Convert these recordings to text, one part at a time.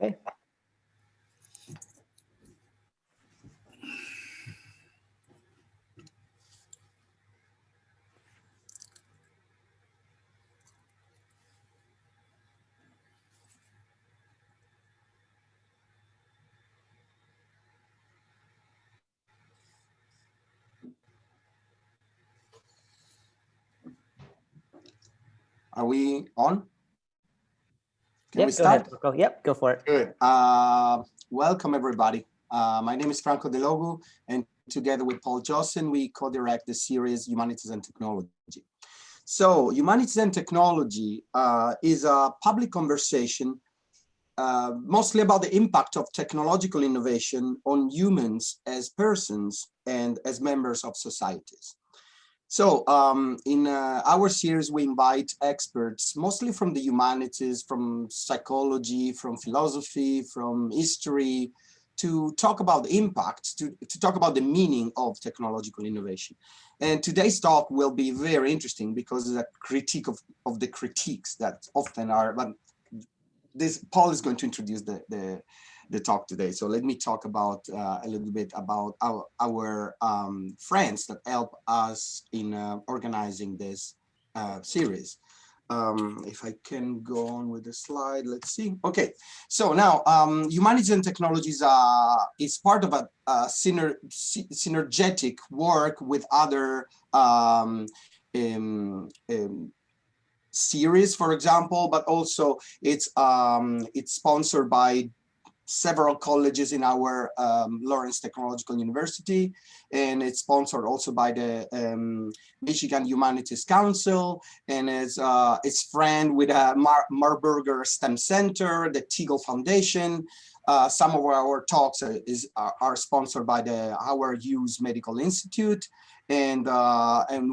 Okay. Are we on? Can Yep, we go start? ahead, Franco. Yep, go for it. Good. Welcome, everybody. My name is Franco De Logo, and together with Paul Jossen, we co-direct the series Humanities and Technology. So Humanities and Technology is a public conversation mostly about the impact of technological innovation on humans as persons and as members of societies. So in our series, we invite experts, mostly from the humanities, from psychology, from philosophy, from history, to talk about the impact, to talk about the meaning of technological innovation. And today's talk will be very interesting because it's a critique of the critiques that often are, but this Paul is going to introduce the talk today. So let me talk about a little bit about our friends that help us in organizing this series. If I can go on with the slide, let's see. Okay, so now Humanities and Technologies is part of a synergetic work with other series, for example, but also it's sponsored by several colleges in our Lawrence Technological University, and it's sponsored also by the Michigan Humanities Council, and it's friend with Marburger STEM Center, the Teagle Foundation. Some of our talks are sponsored by the Howard Hughes Medical Institute, and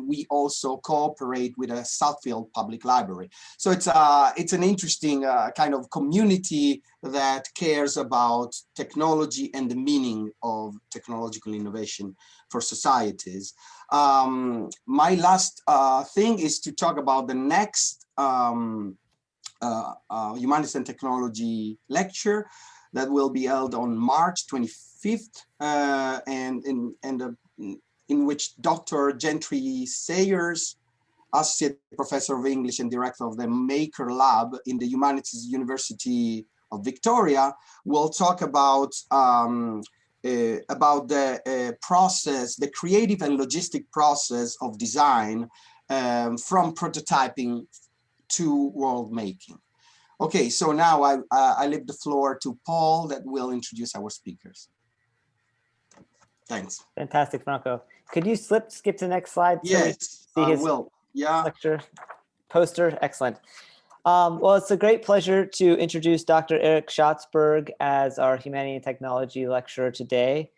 we also cooperate with a Southfield Public Library. So it's an interesting kind of community that cares about technology and the meaning of technological innovation for societies. My last thing is to talk about the next Humanities and Technology lecture that will be held on March 25th, and in which Dr. Gentry Sayers, Associate Professor of English and Director of the Maker Lab in the Humanities University of Victoria, will talk about the process, the creative and logistic process of design from prototyping to world making. Okay, so now I leave the floor to Paul that will introduce our speakers. Thanks. Fantastic, Franco. Could you skip to the next slide? Yes, so we see his will. Yeah. Lecture poster. Excellent. Well, it's a great pleasure to introduce Dr. Eric Schatzberg as our Humanity and Technology lecturer today.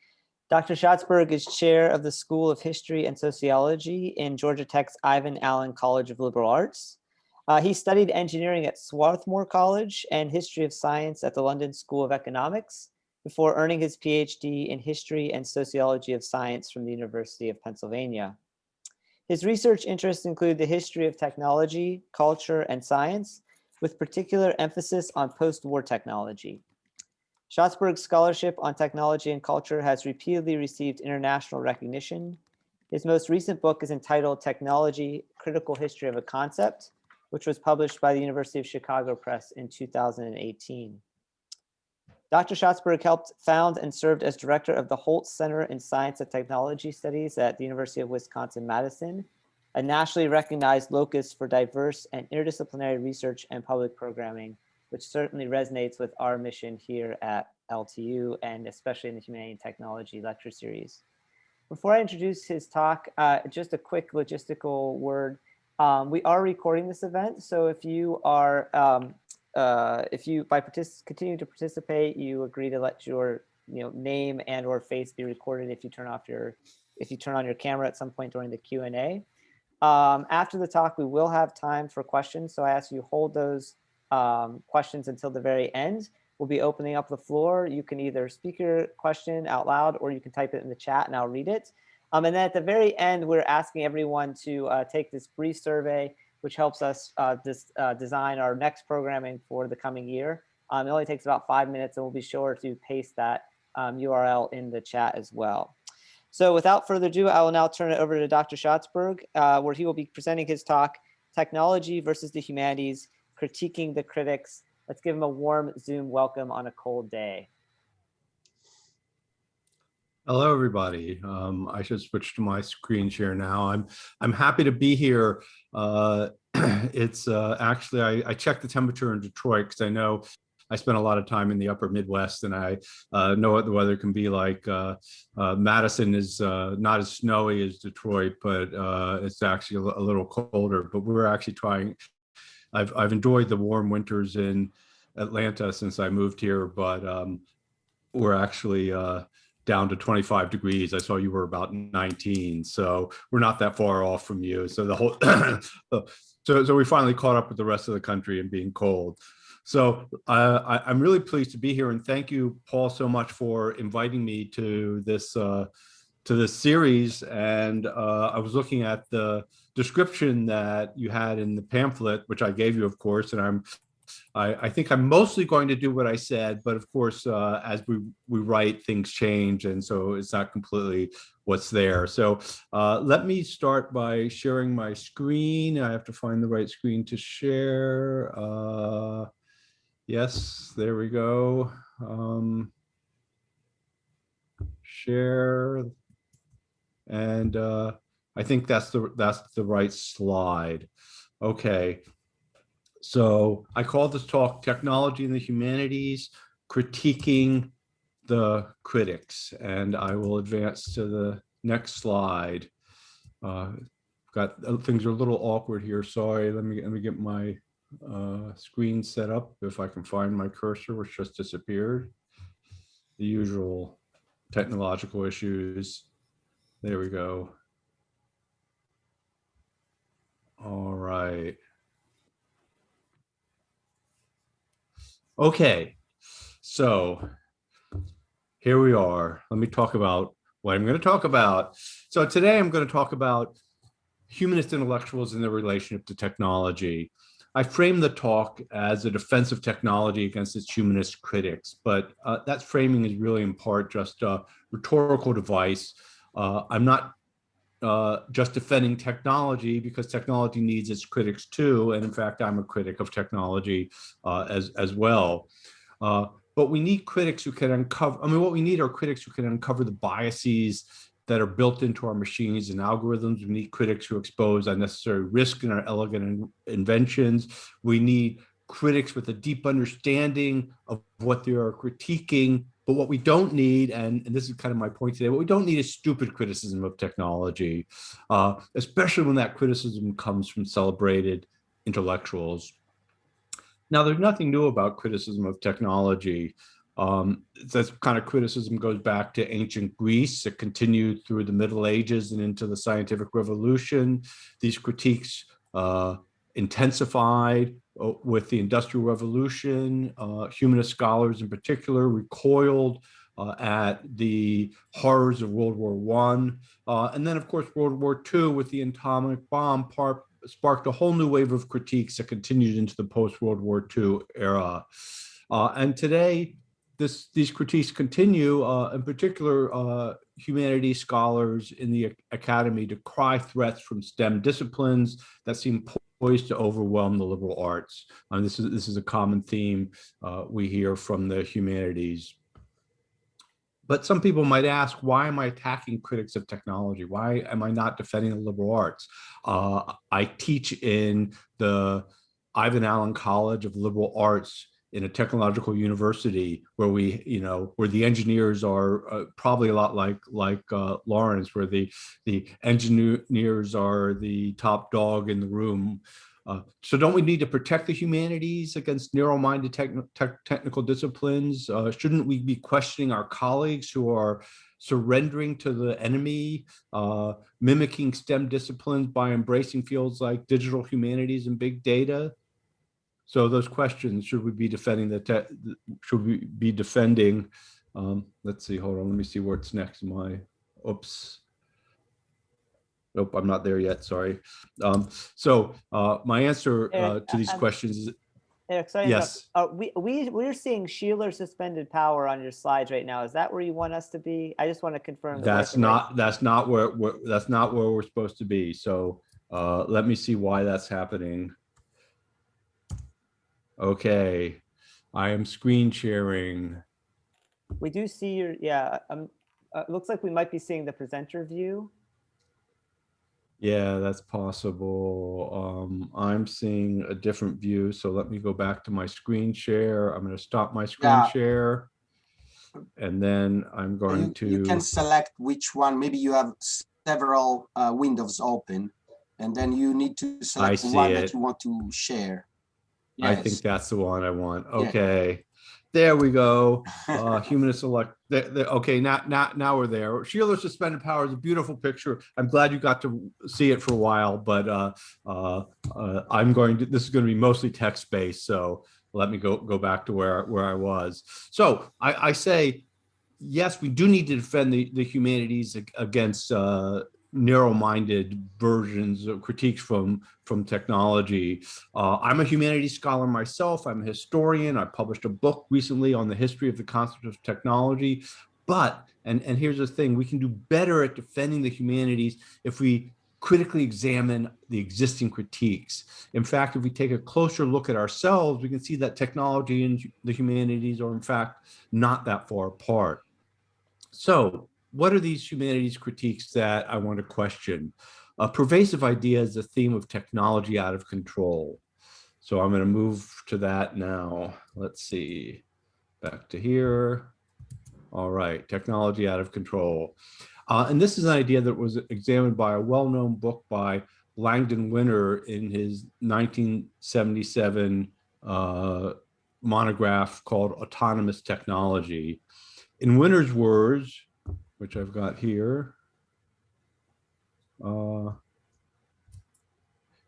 Dr. Schatzberg is chair of the School of History and Sociology in Georgia Tech's Ivan Allen College of Liberal Arts. He studied engineering at Swarthmore College and history of science at the London School of Economics before earning his PhD in history and sociology of science from the University of Pennsylvania. His research interests include the history of technology, culture, and science, with particular emphasis on post-war technology. Schatzberg's scholarship on technology and culture has repeatedly received international recognition. His most recent book is entitled Technology, Critical History of a Concept, which was published by the University of Chicago Press in 2018. Dr. Schatzberg helped found and served as director of the Holt Center in Science and Technology Studies at the University of Wisconsin-Madison, a nationally recognized locus for diverse and interdisciplinary research and public programming, which certainly resonates with our mission here at LTU and especially in the Humanity and Technology lecture series. Before I introduce his talk, just a quick logistical word. We are recording this event, so if you are if you, by continuing to participate, you agree to let your name and or face be recorded if you turn on your camera at some point during the Q&A. After the talk, we will have time for questions, so I ask you hold those questions until the very end. We'll be opening up the floor. You can either speak your question out loud or you can type it in the chat and I'll read it. And then at the very end, we're asking everyone to take this brief survey, which helps us design our next programming for the coming year. It only takes about 5 minutes, and we'll be sure to paste that URL in the chat as well. So without further ado, I will now turn it over to Dr. Schatzberg, where he will be presenting his talk, Technology versus the Humanities, Critiquing the Critics. Let's give him a warm Zoom welcome on a cold day. Hello, everybody. I should switch to my screen share now. I'm happy to be here. It's actually I checked the temperature in Detroit because I know I spent a lot of time in the upper Midwest, and I know what the weather can be like. Madison is not as snowy as Detroit, but it's actually a little colder. But we're actually trying. I've enjoyed the warm winters in Atlanta since I moved here, but we're actually down to 25 degrees. I saw you were about 19, so we're not that far off from you. So the whole, so we finally caught up with the rest of the country and being cold. So I'm really pleased to be here, and thank you, Paul, so much for inviting me to this series. And I was looking at the description that you had in the pamphlet, which I gave you, of course, and I think I'm mostly going to do what I said, but of course, as we write, things change, and so it's not completely what's there. So let me start by sharing my screen. I have to find the right screen to share. Yes, there we go. Share, and I think that's the right slide. Okay. So I call this talk Technology in the Humanities, Critiquing the Critics. And I will advance to the next slide. Things are a little awkward here. Sorry, let me get my screen set up if I can find my cursor, which just disappeared. The usual technological issues. There we go. All right. Okay, so here we are. Let me talk about what I'm going to talk about. So today I'm going to talk about humanist intellectuals and their relationship to technology. I frame the talk as a defense of technology against its humanist critics, but that framing is really in part just a rhetorical device. I'm not just defending technology, because technology needs its critics too. And in fact, I'm a critic of technology as well. But we need critics who can uncover, what we need are critics who can uncover the biases that are built into our machines and algorithms. We need critics who expose unnecessary risk in our elegant inventions. We need critics with a deep understanding of what they are critiquing. But what we don't need, and this is kind of my point today, what we don't need is stupid criticism of technology, especially when that criticism comes from celebrated intellectuals. Now, there's nothing new about criticism of technology. That kind of criticism goes back to ancient Greece. It continued through the Middle Ages and into the scientific revolution. These critiques intensified with the Industrial Revolution. Humanist scholars in particular recoiled at the horrors of World War I. And then, of course, World War II with the atomic bomb sparked a whole new wave of critiques that continued into the post-World War II era. And today, these critiques continue, in particular, humanities scholars in the academy decry threats from STEM disciplines that seem poised to overwhelm the liberal arts. This is a common theme we hear from the humanities. But some people might ask, why am I attacking critics of technology? Why am I not defending the liberal arts? I teach in the Ivan Allen College of Liberal Arts in a technological university where where the engineers are probably a lot like Lawrence, where the engineers are the top dog in the room. So don't we need to protect the humanities against narrow-minded technical disciplines? Shouldn't we be questioning our colleagues who are surrendering to the enemy, mimicking STEM disciplines by embracing fields like digital humanities and big data? So those questions, should we be defending let's see, hold on, let me see what's next. Nope, I'm not there yet, sorry. So my answer to these questions is, Eric, sorry to interrupt. Yes, We're seeing Sheeler suspended power on your slides right now. Is that where you want us to be? I just want to confirm that we're at the right. that's not where we're supposed to be. So let me see why that's happening. Okay, I am screen sharing. We do see your, yeah, looks like we might be seeing the presenter view. Yeah, that's possible. I'm seeing a different view. So let me go back to my screen share. I'm going to stop my screen Yeah, share. And then I'm going you can to, select which one. Maybe you have several windows open, and then you need to I select the see one that it. you want to share. I think Yes. that's the one I want. Yeah. Okay. There we go. Humanist select. Okay, now we're there. Sheila's suspended power is a beautiful picture. I'm glad you got to see it for a while, but I'm going to. This is going to be mostly text based, so let me go back to where I was. So I say yes, we do need to defend the humanities against narrow-minded versions of critiques from technology. I'm a humanities scholar myself. I'm a historian. I published a book recently on the history of the concept of technology. But, and here's the thing, we can do better at defending the humanities if we critically examine the existing critiques. In fact, if we take a closer look at ourselves, we can see that technology and the humanities are in fact not that far apart. So what are these humanities critiques that I want to question? A pervasive idea is the theme of technology out of control. So I'm going to move to that now. Let's see, back to here. All right, technology out of control. And this is an idea that was examined by a well-known book by Langdon Winter in his 1977 monograph called Autonomous Technology. In Winter's words, which I've got here,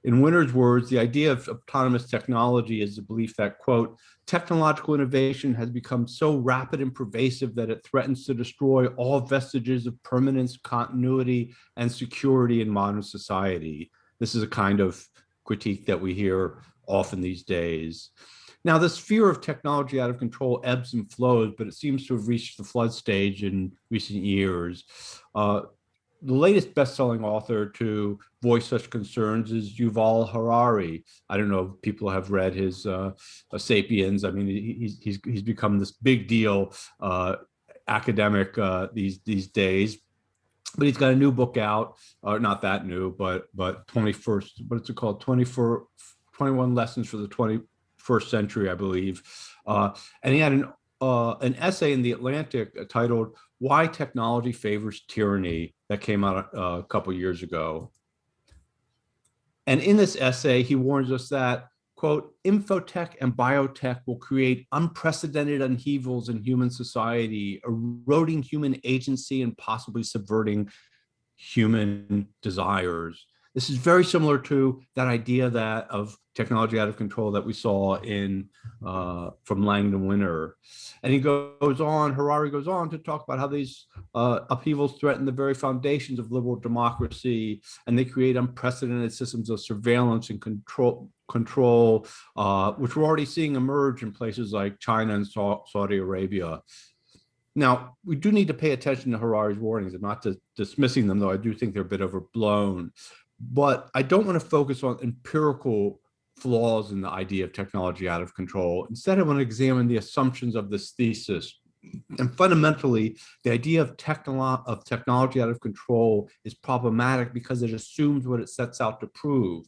in Winter's words, the idea of autonomous technology is the belief that, quote, technological innovation has become so rapid and pervasive that it threatens to destroy all vestiges of permanence, continuity, and security in modern society. This is a kind of critique that we hear often these days. Now, this fear of technology out of control ebbs and flows, but it seems to have reached the flood stage in recent years. The latest best-selling author to voice such concerns is Juval Harari. I don't know if people have read his *Sapiens*. I mean, he's become this big deal academic these days. But he's got a new book out, or not that new, but 21st. What's it called? 21 lessons for the 21st century, I believe. And he had an essay in the Atlantic titled "Why Technology Favors Tyranny" that came out a couple years ago. And in this essay, he warns us that, quote, infotech and biotech will create unprecedented upheavals in human society, eroding human agency and possibly subverting human desires. This is very similar to that idea that of technology out of control that we saw in from Langdon Winter. And he goes on, Harari goes on to talk about how these upheavals threaten the very foundations of liberal democracy, and they create unprecedented systems of surveillance and control, which we're already seeing emerge in places like China and Saudi Arabia. Now, we do need to pay attention to Harari's warnings and not dismissing them, though I do think they're a bit overblown. But I don't want to focus on empirical flaws in the idea of technology out of control. Instead, I want to examine the assumptions of this thesis. And fundamentally, the idea of technology out of control is problematic because it assumes what it sets out to prove.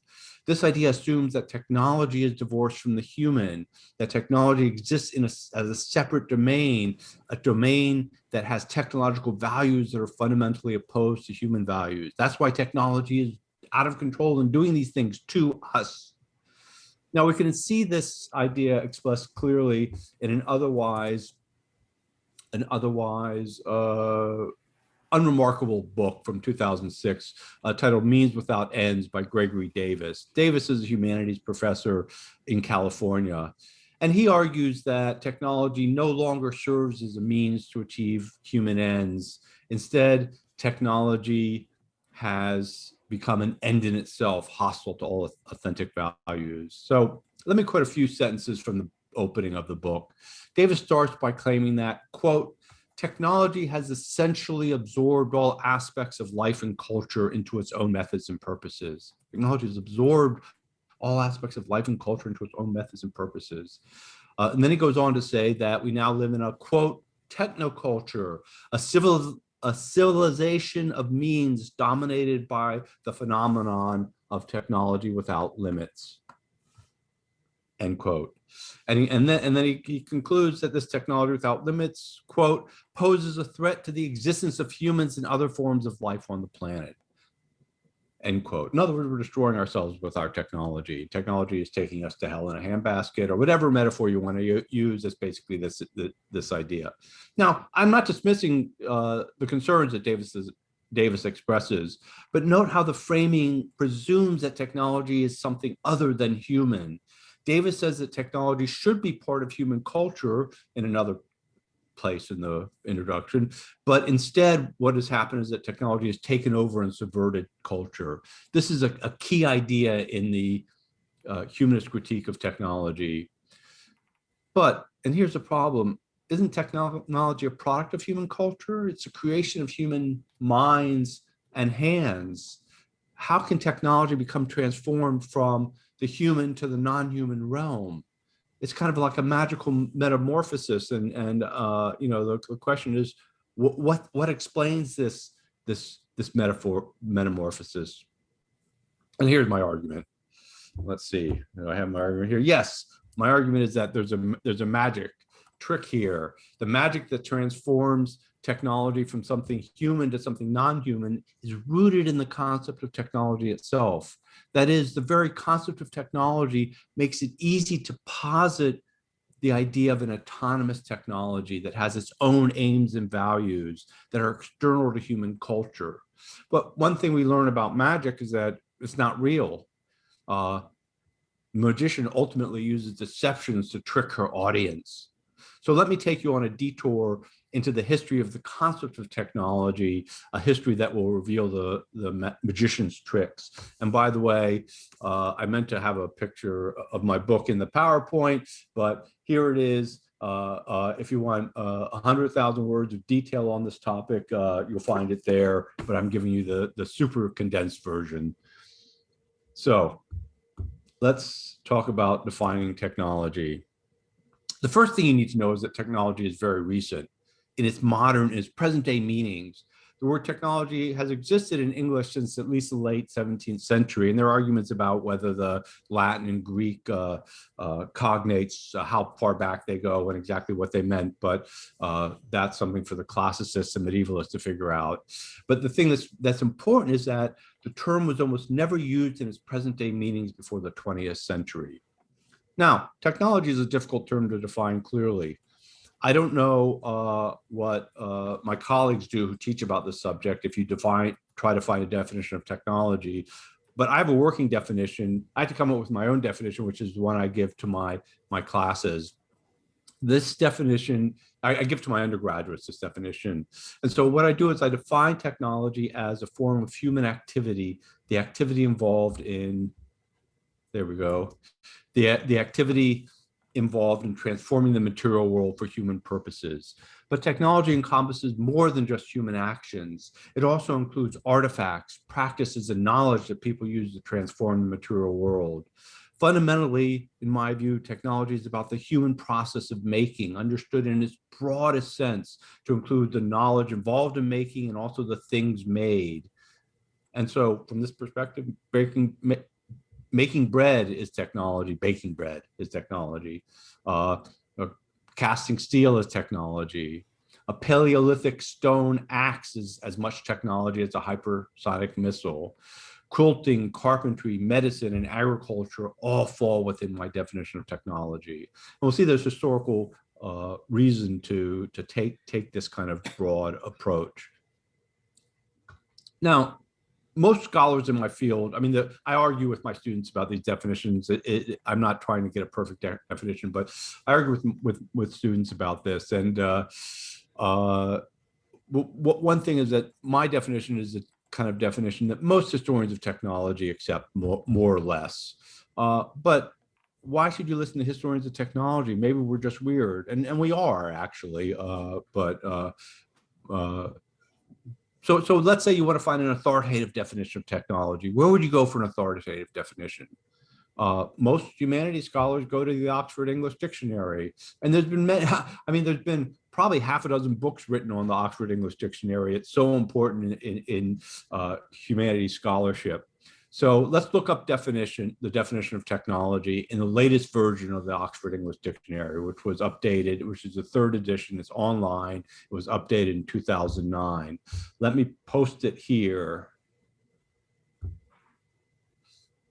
This idea assumes that technology is divorced from the human, that technology exists as a separate domain, a domain that has technological values that are fundamentally opposed to human values. That's why technology is out of control and doing these things to us. Now, we can see this idea expressed clearly in an otherwise unremarkable book from 2006 titled Means Without Ends by Gregory Davis. Davis is a humanities professor in California. And he argues that technology no longer serves as a means to achieve human ends. Instead, technology has become an end in itself, hostile to all authentic values. So Let me quote a few sentences from the opening of the book. Davis starts by claiming that, quote, technology has essentially absorbed all aspects of life and culture into its own methods and purposes. Technology has absorbed all aspects of life and culture into its own methods and purposes. And then he goes on to say that we now live in a, quote, technoculture, a civilization of means dominated by the phenomenon of technology without limits, end quote. And then he concludes that this technology without limits, quote, poses a threat to the existence of humans and other forms of life on the planet, end quote. In other words, we're destroying ourselves with our technology. Technology is taking us to hell in a handbasket, or whatever metaphor you want to use. That's basically this idea. Now, I'm not dismissing the concerns that Davis expresses, but note how the framing presumes that technology is something other than human. Davis says that technology should be part of human culture in another place in the introduction, but instead what has happened is that technology has taken over and subverted culture. This is a key idea in the humanist critique of technology. But, and here's the problem, isn't technology a product of human culture? It's a creation of human minds and hands. How can technology become transformed from the human to the non-human realm? It's kind of like a magical metamorphosis, and you know, the question is, what explains this metamorphosis? And here's my argument. Let's see, do I have my argument here? Yes, my argument is that there's a magic trick here. The magic that transforms technology from something human to something non-human is rooted in the concept of technology itself. That is, the very concept of technology makes it easy to posit the idea of an autonomous technology that has its own aims and values that are external to human culture. But one thing we learn about magic is that it's not real. Magician ultimately uses deceptions to trick her audience. So let me take you on a detour into the history of the concept of technology, a history that will reveal the magician's tricks. And by the way, I meant to have a picture of my book in the PowerPoint, but here it is. If you want 100,000 words of detail on this topic, you'll find it there, but I'm giving you the super condensed version. So let's talk about defining technology. The first thing you need to know is that technology is very recent in its present day meanings. The word technology has existed in English since at least the late 17th century, and there are arguments about whether the Latin and Greek cognates, how far back they go and exactly what they meant, but that's something for the classicists and medievalists to figure out. But the thing that's important is that the term was almost never used in its present day meanings before the 20th century. Now, technology is a difficult term to define clearly. I don't know what my colleagues do who teach about this subject if you try to find a definition of technology, but I have a working definition. I had to come up with my own definition, which is the one I give to my classes. This definition, I give to my undergraduates, this definition. And so what I do is I define technology as a form of human activity, the activity involved in, there we go, the activity involved in transforming the material world for human purposes. But technology encompasses more than just human actions. It also includes artifacts, practices, and knowledge that people use to transform the material world. Fundamentally, in my view, technology is about the human process of making, understood in its broadest sense, to include the knowledge involved in making and also the things made. And so from this perspective, making bread is technology, baking bread is technology. Casting steel is technology. A Paleolithic stone axe is as much technology as a hypersonic missile. Quilting, carpentry, medicine, and agriculture all fall within my definition of technology. And we'll see there's historical reason to take this kind of broad approach. Now, most scholars in my field, I mean, I argue with my students about these definitions. I'm not trying to get a perfect definition, but I argue with students about this. And one thing is that my definition is the kind of definition that most historians of technology accept more or less. But why should you listen to historians of technology? Maybe we're just weird, and we are actually. So let's say you want to find an authoritative definition of technology. Where would you go for an authoritative definition? Most humanities scholars go to the Oxford English Dictionary, and there's been many, there's been probably half a dozen books written on the Oxford English Dictionary. It's so important in humanities scholarship. So let's look up the definition of technology in the latest version of the Oxford English Dictionary, which was updated, which is the 3rd edition. It's online. It was updated in 2009. Let me post it here.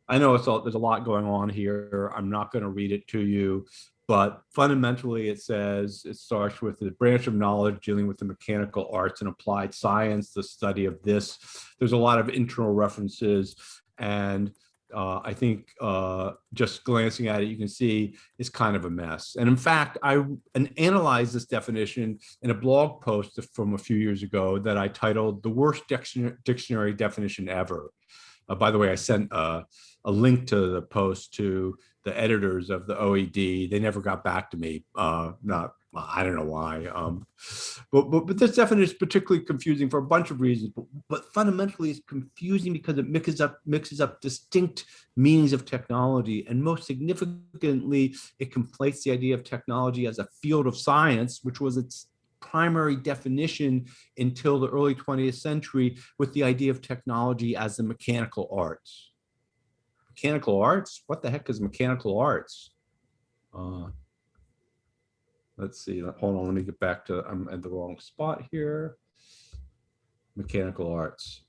I know there's a lot going on here. I'm not going to read it to you, but fundamentally it starts with the branch of knowledge dealing with the mechanical arts and applied science, the study of this. There's a lot of internal references, and I think just glancing at it, you can see it's kind of a mess. And in fact, I analyzed this definition in a blog post from a few years ago that I titled "The Worst Dictionary Definition Ever." By the way, I sent a link to the post to the editors of the OED. They never got back to me. I don't know why. But this definition is particularly confusing for a bunch of reasons. But fundamentally, it's confusing because it mixes up distinct meanings of technology, and most significantly, it conflates the idea of technology as a field of science, which was its primary definition until the early 20th century, with the idea of technology as the mechanical arts. Mechanical arts? What the heck is mechanical arts? Let's see. Hold on. Let me get back to. I'm at the wrong spot here. Mechanical arts.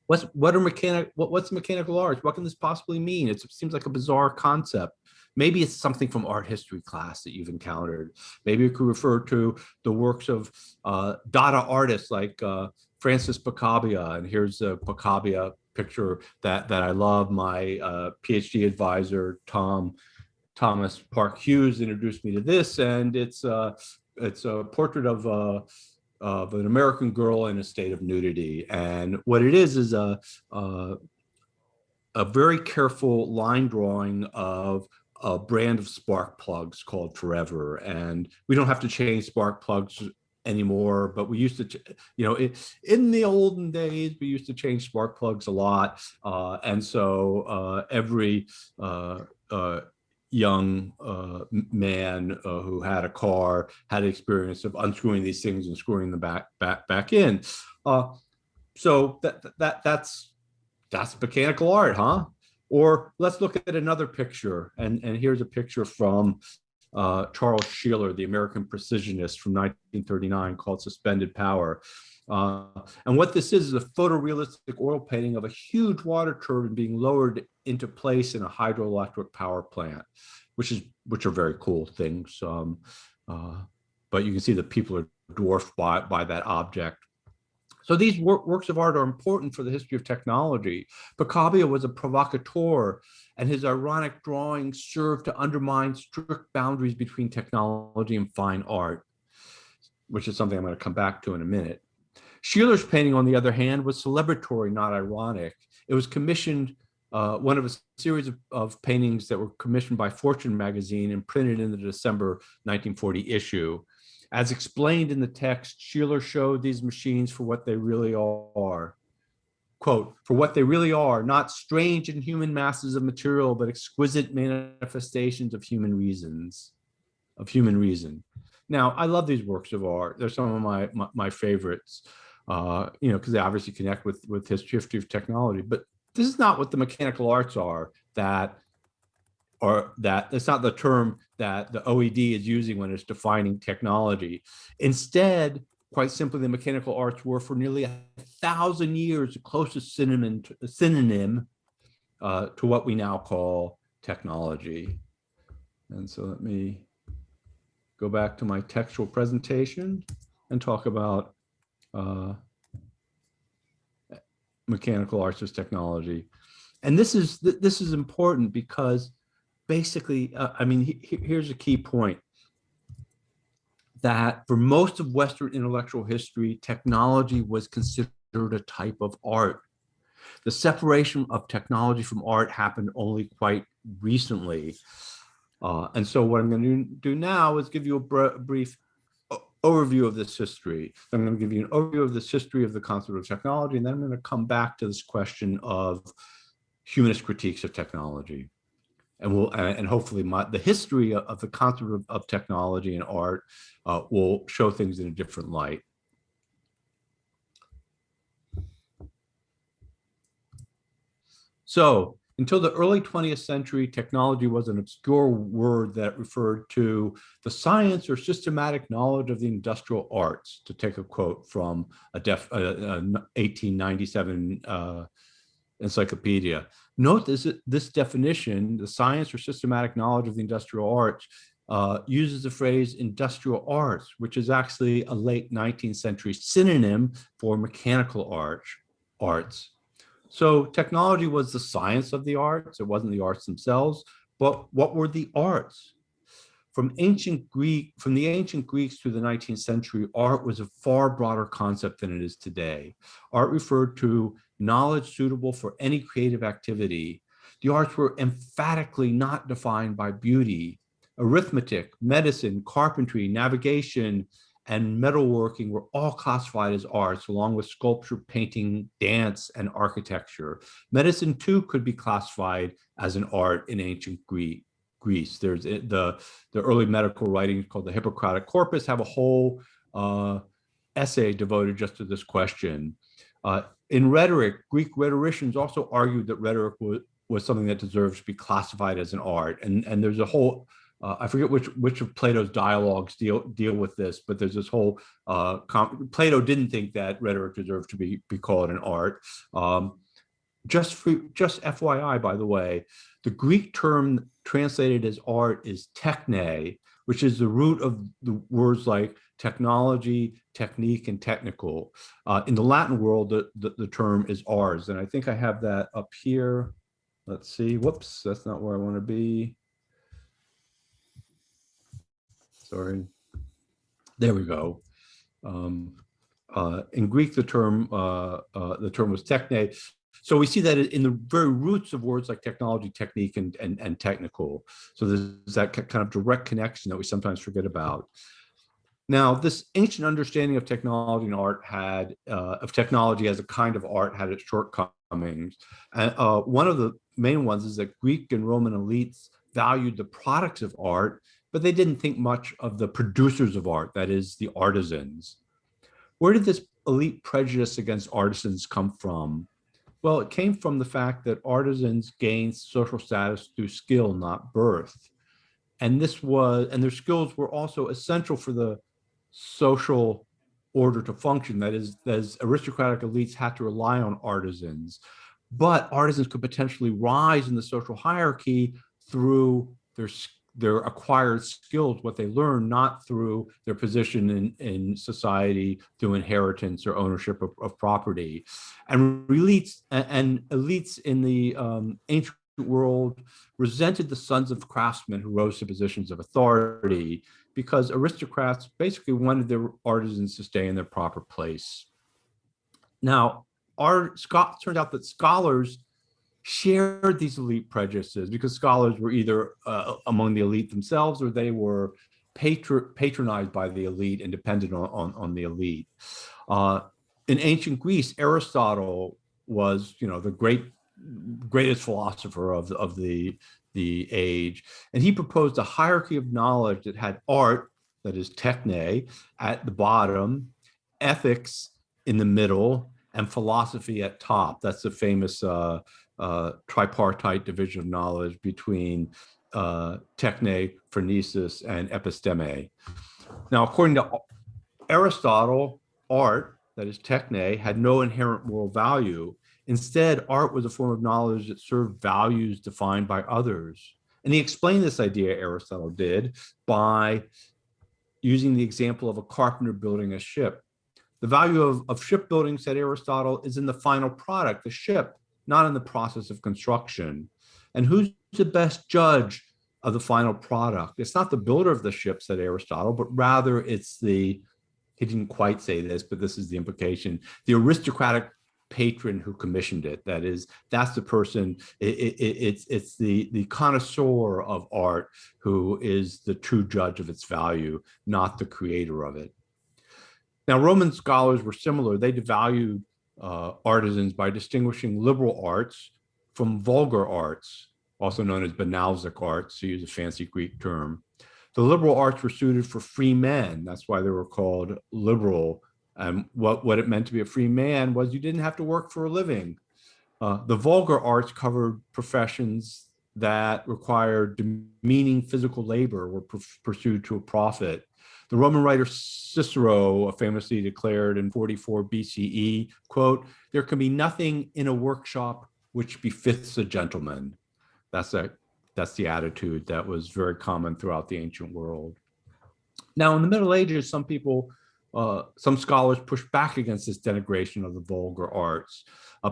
What's mechanical arts? What can this possibly mean? It seems like a bizarre concept. Maybe it's something from art history class that you've encountered. Maybe it could refer to the works of Dada artists like Francis Picabia. And here's a Picabia picture that I love. My PhD advisor, Thomas Park Hughes, introduced me to this, and it's a portrait of an American girl in a state of nudity. And what it is a very careful line drawing of a brand of spark plugs called Forever. And we don't have to change spark plugs anymore, but we used to, in the olden days, we used to change spark plugs a lot. And so every young man who had a car had an experience of unscrewing these things and screwing them back in. So that's mechanical art, huh? Or let's look at another picture, and here's a picture from Charles Sheeler, the American precisionist from 1939, called Suspended Power. And what this is a photorealistic oil painting of a huge water turbine being lowered into place in a hydroelectric power plant, which are very cool things. But you can see that people are dwarfed by that object. So these works of art are important for the history of technology. Picabia was a provocateur, and his ironic drawings served to undermine strict boundaries between technology and fine art, which is something I'm going to come back to in a minute. Sheeler's painting, on the other hand, was celebratory, not ironic. It was commissioned, one of a series of paintings that were commissioned by Fortune magazine and printed in the December 1940 issue. As explained in the text, Sheeler showed these machines for what they really are. Quote, for what they really are, not strange inhuman masses of material, but exquisite manifestations of human reason. Now, I love these works of art. They're some of my favorites, because they obviously connect with history of technology. But this is not what the mechanical arts are. That's not the term that the OED is using when it's defining technology. Instead, quite simply, the mechanical arts were for nearly 1,000 years the closest synonym to what we now call technology. And so let me go back to my textual presentation and talk about mechanical arts as technology. And this is important because basically, here's a key point, that for most of Western intellectual history, technology was considered a type of art. The separation of technology from art happened only quite recently. And so what I'm going to do now is give you a brief overview of this history. I'm going to give you an overview of this history of the concept of technology, and then I'm going to come back to this question of humanist critiques of technology. And hopefully the history of the concept of technology and art will show things in a different light. So until the early 20th century, technology was an obscure word that referred to the science or systematic knowledge of the industrial arts, to take a quote from a 1897 encyclopedia. Note this definition, the science or systematic knowledge of the industrial arts, uses the phrase industrial arts, which is actually a late 19th century synonym for mechanical arts. So technology was the science of the arts. It wasn't the arts themselves, but what were the arts? From the ancient Greeks through the 19th century, art was a far broader concept than it is today. Art referred to knowledge suitable for any creative activity. The arts were emphatically not defined by beauty. Arithmetic, medicine, carpentry, navigation, and metalworking were all classified as arts, along with sculpture, painting, dance, and architecture. Medicine, too, could be classified as an art in ancient Greece. There's the early medical writings called the Hippocratic Corpus have a whole essay devoted just to this question. In rhetoric, Greek rhetoricians also argued that rhetoric was something that deserves to be classified as an art. And there's a whole I forget which of Plato's dialogues deal with this, but there's this whole Plato didn't think that rhetoric deserved to be called an art. Just FYI, by the way, the Greek term translated as art is techne, which is the root of the words like technology, technique, and technical. In the Latin world, the term is ars, and I think I have that up here. Let's see. Whoops, that's not where I want to be. Sorry. There we go. In Greek, the term was techne. So we see that in the very roots of words like technology, technique, and technical. So there's that kind of direct connection that we sometimes forget about. Now, this ancient understanding of technology and art of technology as a kind of art had its shortcomings. And one of the main ones is that Greek and Roman elites valued the products of art, but they didn't think much of the producers of art, that is, the artisans. Where did this elite prejudice against artisans come from? Well, it came from the fact that artisans gained social status through skill, not birth. And their skills were also essential for the social order to function. That is, as aristocratic elites had to rely on artisans. But artisans could potentially rise in the social hierarchy through their acquired skills, what they learn, not through their position in society through inheritance or ownership of property. And elites in the ancient world resented the sons of craftsmen who rose to positions of authority, because aristocrats basically wanted their artisans to stay in their proper place. Now, turned out that scholars shared these elite prejudices, because scholars were either among the elite themselves, or they were patronized by the elite and dependent on the elite. In ancient Greece, Aristotle was, the greatest philosopher of the age, and he proposed a hierarchy of knowledge that had art, that is techne, at the bottom, ethics in the middle, and philosophy at top. That's the famous tripartite division of knowledge between techne, phronesis, and episteme. Now, according to Aristotle, art, that is techne, had no inherent moral value. Instead, art was a form of knowledge that served values defined by others. And he explained this idea, Aristotle did, by using the example of a carpenter building a ship. The value of shipbuilding, said Aristotle, is in the final product, the ship, not in the process of construction. And who's the best judge of the final product? It's not the builder of the ship, said Aristotle, but rather it's he didn't quite say this, but this is the implication, the aristocratic patron who commissioned it. That is, that's the person, it's the connoisseur of art who is the true judge of its value, not the creator of it. Now, Roman scholars were similar. They devalued artisans by distinguishing liberal arts from vulgar arts, also known as banalsic arts, to use a fancy Greek term. The liberal arts were suited for free men. That's why they were called liberal. And what it meant to be a free man was you didn't have to work for a living. The vulgar arts covered professions that required demeaning physical labor or pursued to a profit. The Roman writer Cicero famously declared in 44 BCE, quote, "There can be nothing in a workshop which befits a gentleman." That's the attitude that was very common throughout the ancient world. Now, in the Middle Ages, some scholars pushed back against this denigration of the vulgar arts,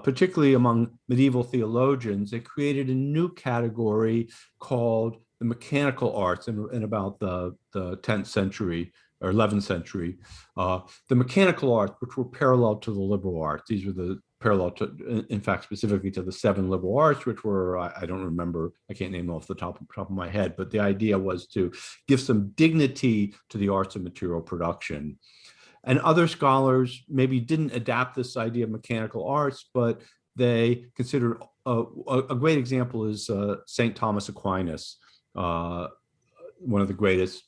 particularly among medieval theologians. They created a new category called the mechanical arts in about the 10th century or 11th century. The mechanical arts, which were parallel to the liberal arts. These were the parallel to, in fact, specifically to the 7 liberal arts, which were, I don't remember, I can't name them off the top of my head, but the idea was to give some dignity to the arts of material production. And other scholars maybe didn't adapt this idea of mechanical arts, but they considered a great example is St. Thomas Aquinas, one of the greatest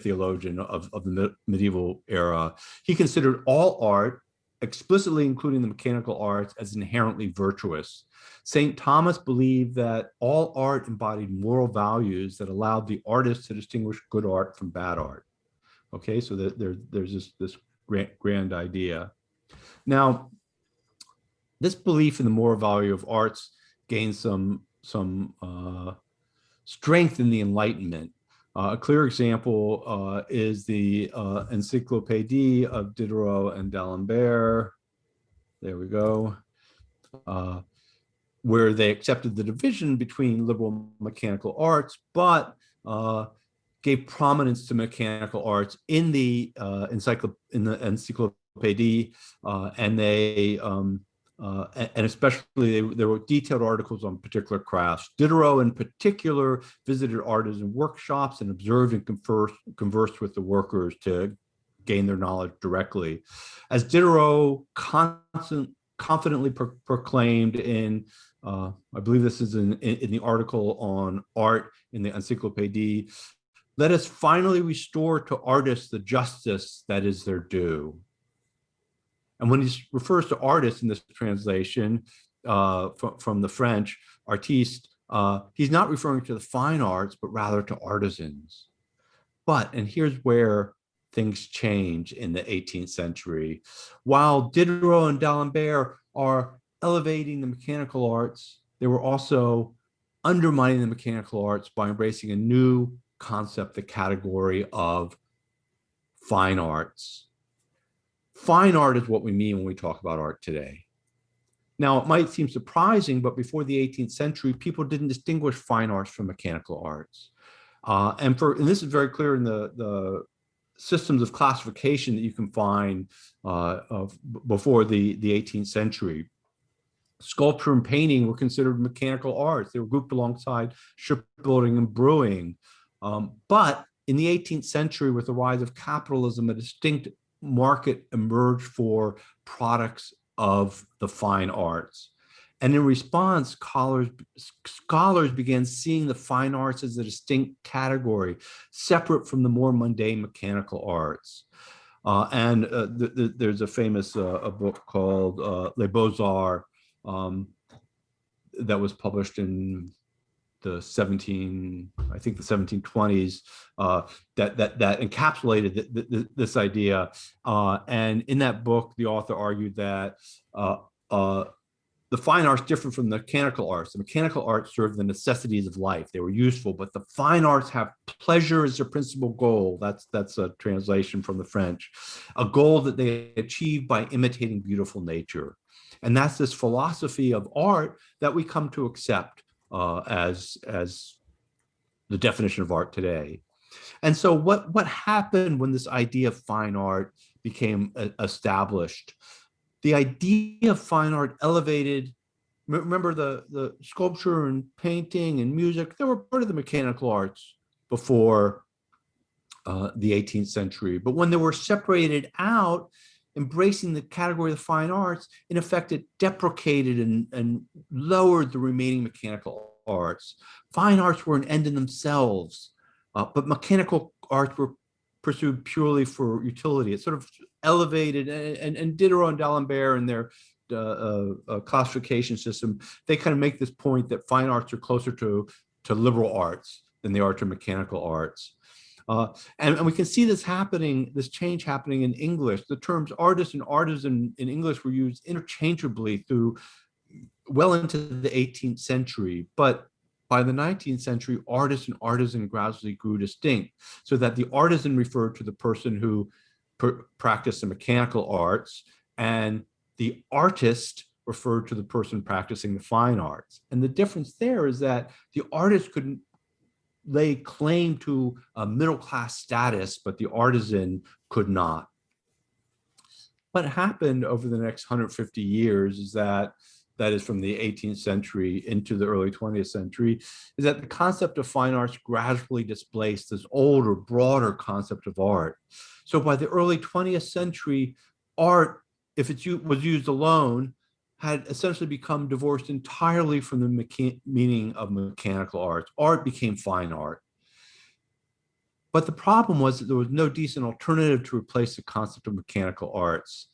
theologian of the medieval era. He considered all art, explicitly including the mechanical arts, as inherently virtuous. St. Thomas believed that all art embodied moral values that allowed the artist to distinguish good art from bad art. Okay, so there's this grand idea. Now, this belief in the moral value of arts gained some strength in the Enlightenment. A clear example is the Encyclopédie of Diderot and d'Alembert. There we go. Where they accepted the division between liberal and mechanical arts, but gave prominence to mechanical arts in the Encyclopédie, and they and especially there were detailed articles on particular crafts. Diderot in particular visited artisan workshops and observed and conversed with the workers to gain their knowledge directly. As Diderot confidently proclaimed in, I believe this is in the article on art in the Encyclopédie, "Let us finally restore to artists the justice that is their due." And when he refers to artists in this translation from the French, artiste, he's not referring to the fine arts, but rather to artisans. But, and here's where things change in the 18th century. While Diderot and d'Alembert are elevating the mechanical arts, they were also undermining the mechanical arts by embracing a new concept, the category of fine arts. Fine art is what we mean when we talk about art today. Now, it might seem surprising, but before the 18th century, people didn't distinguish fine arts from mechanical arts. And this is very clear in the systems of classification that you can find before the 18th century. Sculpture and painting were considered mechanical arts. They were grouped alongside shipbuilding and brewing. But in the 18th century, with the rise of capitalism, a distinct market emerged for products of the fine arts. And in response, scholars began seeing the fine arts as a distinct category, separate from the more mundane mechanical arts. There's a famous a book called Les Beaux-Arts that was published in the 1720s that encapsulated this idea. And in that book, the author argued that the fine arts different from the mechanical arts. The mechanical arts serve the necessities of life. They were useful, but the fine arts have pleasure as their principal goal. That's a translation from the French, a goal that they achieve by imitating beautiful nature. And that's this philosophy of art that we come to accept as the definition of art today. And so what happened when this idea of fine art became established? the idea of fine art elevated. Remember the sculpture and painting and music, they were part of the mechanical arts before the 18th century. But when they were separated out, embracing the category of the fine arts, in effect, it deprecated and lowered the remaining mechanical arts. Fine arts were an end in themselves, but mechanical arts were pursued purely for utility. It sort of elevated, and Diderot and D'Alembert and their classification system, they kind of make this point that fine arts are closer to liberal arts than they are to mechanical arts. And we can see this happening, this change happening in English. The terms artist and artisan in English were used interchangeably through well into the 18th century. But by the 19th century, artist and artisan gradually grew distinct, so that the artisan referred to the person who practiced the mechanical arts, and the artist referred to the person practicing the fine arts. And the difference there is that the artist couldn't lay claim to a middle-class status, but the artisan could not. What happened over the next 150 years is that is from the 18th century into the early 20th century, is that the concept of fine arts gradually displaced this older, broader concept of art. So by the early 20th century, art, if it was used alone, had essentially become divorced entirely from the meaning of mechanical arts. Art became fine art. But the problem was that there was no decent alternative to replace the concept of mechanical arts.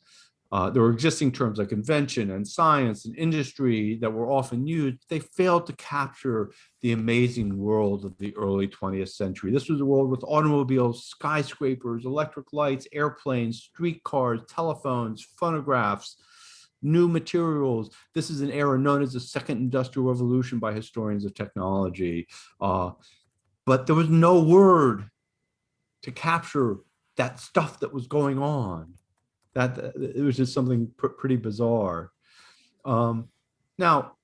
There were existing terms like invention and science and industry that were often used. They failed to capture the amazing world of the early 20th century. This was a world with automobiles, skyscrapers, electric lights, airplanes, streetcars, telephones, phonographs, new materials. This is an era known as the Second Industrial Revolution by historians of technology. But there was no word to capture that stuff that was going on. That it was just something pretty bizarre. Now,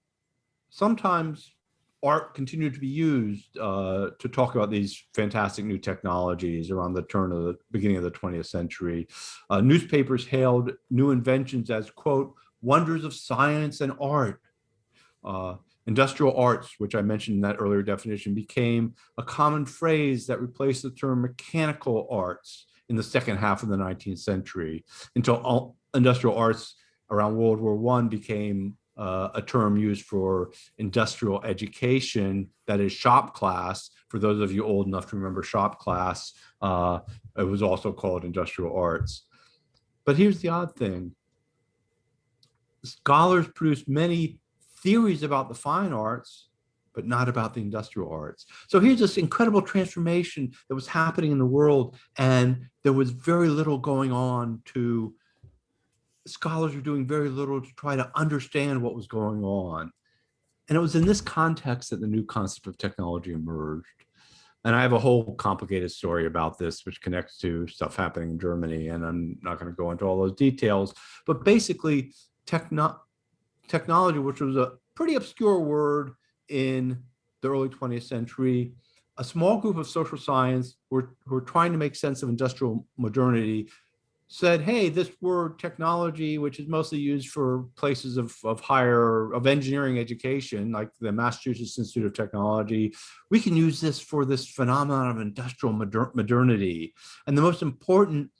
sometimes art continued to be used to talk about these fantastic new technologies around the beginning of the 20th century. Newspapers hailed new inventions as, quote, wonders of science and art. Industrial arts, which I mentioned in that earlier definition, became a common phrase that replaced the term mechanical arts in the second half of the 19th century, until industrial arts around World War I became a term used for industrial education, that is shop class. For those of you old enough to remember shop class, it was also called industrial arts. But here's the odd thing. Scholars produced many theories about the fine arts, but not about the industrial arts. So here's this incredible transformation that was happening in the world, and there was very little going on to, scholars were doing very little to try to understand what was going on. And it was in this context that the new concept of technology emerged. And I have a whole complicated story about this, which connects to stuff happening in Germany, and I'm not going to go into all those details. But basically, technology, which was a pretty obscure word in the early 20th century, a small group of social science who were trying to make sense of industrial modernity, said, hey, this word technology, which is mostly used for places of engineering education, like the Massachusetts Institute of Technology, we can use this for this phenomenon of industrial modernity. And the most important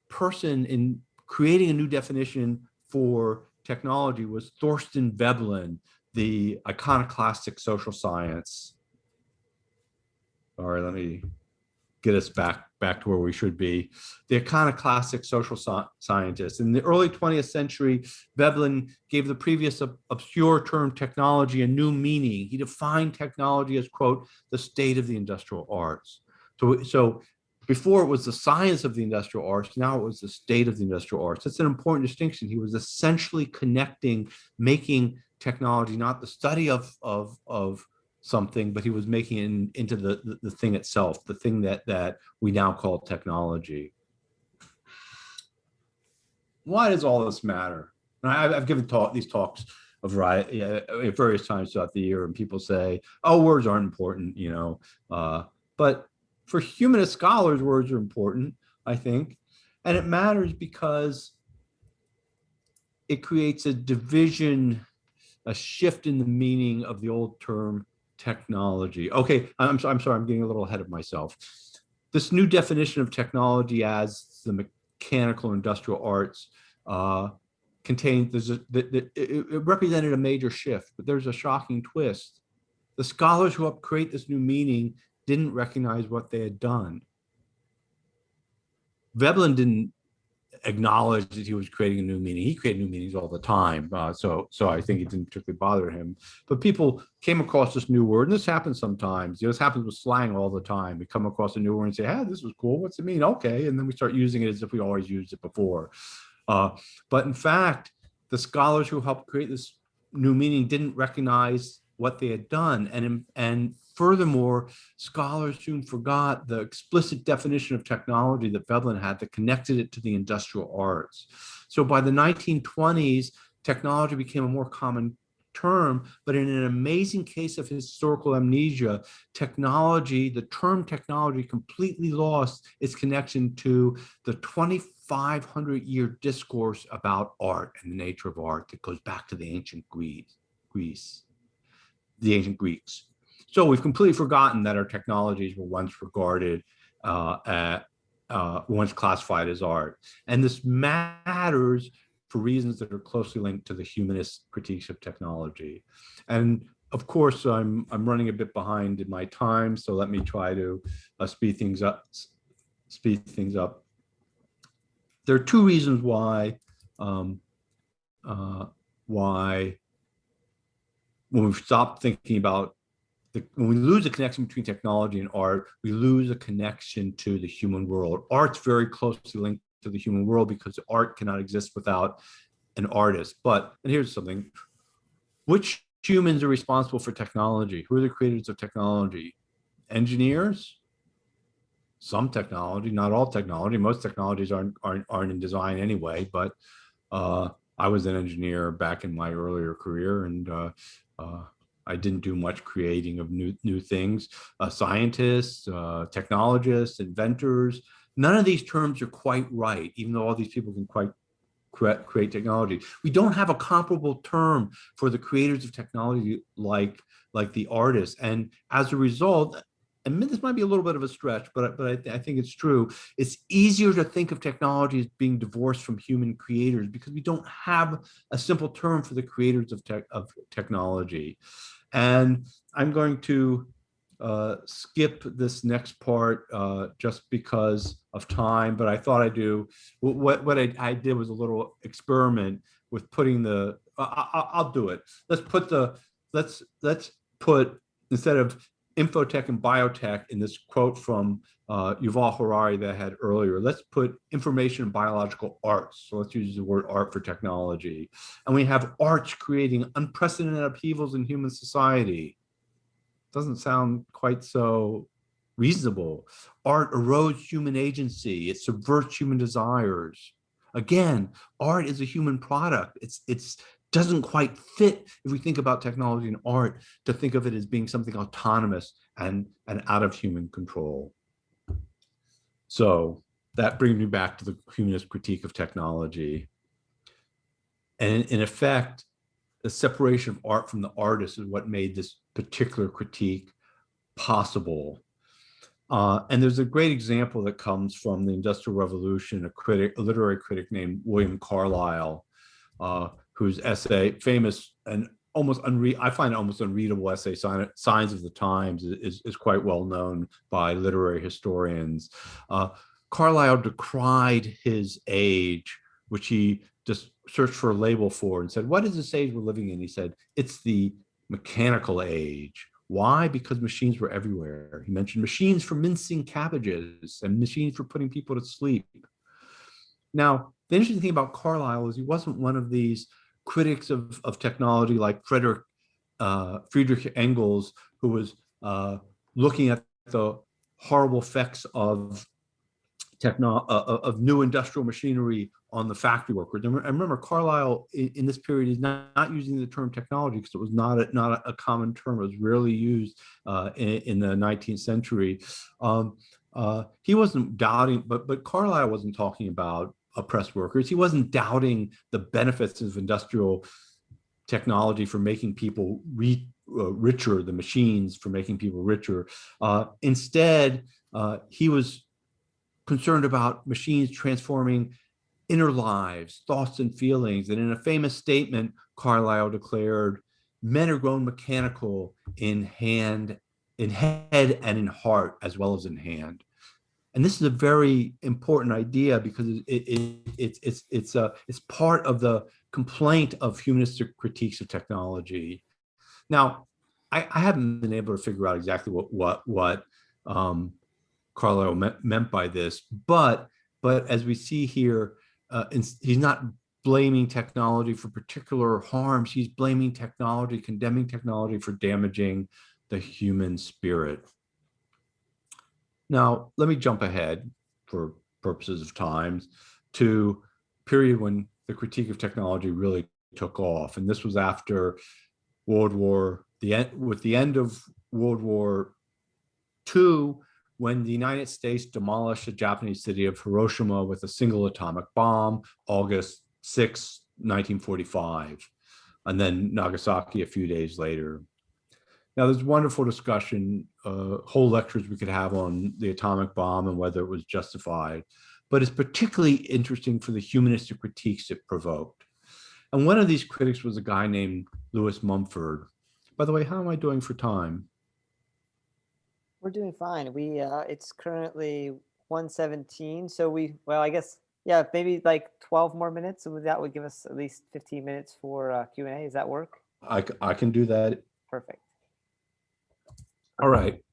person in creating a new definition for technology was Thorstein Veblen, the iconoclastic social science. All right, let me get us back to where we should be. The iconoclastic social scientist. In the early 20th century, Veblen gave the previous obscure term technology a new meaning. He defined technology as, quote, the state of the industrial arts. So before it was the science of the industrial arts, now it was the state of the industrial arts. That's an important distinction. He was essentially connecting, making technology not the study of something, but he was making it into the thing itself, the thing that we now call technology. Why does all this matter? And I've given these talks at various times throughout the year, and people say, oh, words aren't important, but for humanist scholars, words are important, I think. And it matters because it creates a division, a shift in the meaning of the old term technology. Okay, I'm sorry, I'm getting a little ahead of myself. This new definition of technology as the mechanical or industrial arts it represented a major shift, but there's a shocking twist. The scholars who helped create this new meaning didn't recognize what they had done. Veblen didn't acknowledge that he was creating a new meaning. He created new meanings all the time. So I think it didn't particularly bother him. But people came across this new word, and this happens sometimes. This happens with slang all the time. We come across a new word and say, hey, this was cool. What's it mean? Okay. And then we start using it as if we always used it before. But in fact, the scholars who helped create this new meaning didn't recognize what they had done. And furthermore, scholars soon forgot the explicit definition of technology that Veblen had that connected it to the industrial arts. So by the 1920s, technology became a more common term, but in an amazing case of historical amnesia, the term technology completely lost its connection to the 2,500-year discourse about art and the nature of art that goes back to the ancient the ancient Greeks. So we've completely forgotten that our technologies were once regarded once classified as art. And this matters for reasons that are closely linked to the humanist critiques of technology. And of course, I'm running a bit behind in my time, so let me try to speed things up. There are two reasons why when we stop thinking about when we lose a connection between technology and art, we lose a connection to the human world. Art's very closely linked to the human world because art cannot exist without an artist. And here's something, which humans are responsible for technology? Who are the creators of technology? Engineers? Some technology, not all technology. Most technologies aren't in design anyway, but I was an engineer back in my earlier career, and I didn't do much creating of new things. Scientists, technologists, inventors, none of these terms are quite right, even though all these people can quite create technology. We don't have a comparable term for the creators of technology like the artists. And as a result, and this might be a little bit of a stretch, but I think it's true. It's easier to think of technology as being divorced from human creators because we don't have a simple term for the creators of technology. And I'm going to skip this next part just because of time, but I thought I'd do what I did was a little experiment with putting the. I'll do it. Let's put instead of infotech and biotech in this quote from Juval Harari that I had earlier, let's put information and biological arts. So let's use the word art for technology. And we have arts creating unprecedented upheavals in human society. Doesn't sound quite so reasonable. Art erodes human agency. It subverts human desires. Again, art is a human product. It's doesn't quite fit if we think about technology and art to think of it as being something autonomous and out of human control. So that brings me back to the humanist critique of technology. And in effect, the separation of art from the artist is what made this particular critique possible. And there's a great example that comes from the Industrial Revolution, a literary critic named William Carlyle, whose essay, famous and I find it almost unreadable essay, Signs of the Times, is quite well known by literary historians. Carlyle decried his age, which he just searched for a label for and said, what is this age we're living in? He said, it's the mechanical age. Why? Because machines were everywhere. He mentioned machines for mincing cabbages and machines for putting people to sleep. Now, the interesting thing about Carlyle is he wasn't one of these critics of technology like Friedrich Engels, who was looking at the horrible effects of new industrial machinery on the factory workers. And remember, Carlyle in this period is not using the term technology because it was not a common term. It was rarely used in the 19th century. He wasn't doubting, but Carlyle wasn't talking about oppressed workers. He wasn't doubting the benefits of industrial technology for making people richer, the machines for making people richer. Instead, he was concerned about machines transforming inner lives, thoughts and feelings. And in a famous statement, Carlyle declared, "Men are grown mechanical in head and in heart, as well as in hand." And this is a very important idea because it's part of the complaint of humanistic critiques of technology. Now, I haven't been able to figure out exactly what Carlyle meant by this, but as we see here, he's not blaming technology for particular harms. He's blaming technology, condemning technology for damaging the human spirit. Now, let me jump ahead for purposes of time to a period when the critique of technology really took off. And this was after with the end of World War II, when the United States demolished the Japanese city of Hiroshima with a single atomic bomb, August 6, 1945, and then Nagasaki a few days later. Now, there's wonderful discussion, whole lectures we could have on the atomic bomb and whether it was justified, but it's particularly interesting for the humanistic critiques it provoked. And one of these critics was a guy named Lewis Mumford. By the way, how am I doing for time? We're doing fine. It's currently 1:17, so well, I guess, yeah, maybe like 12 more minutes. So that would give us at least 15 minutes for Q&A. Does that work? I can do that. Perfect. All right.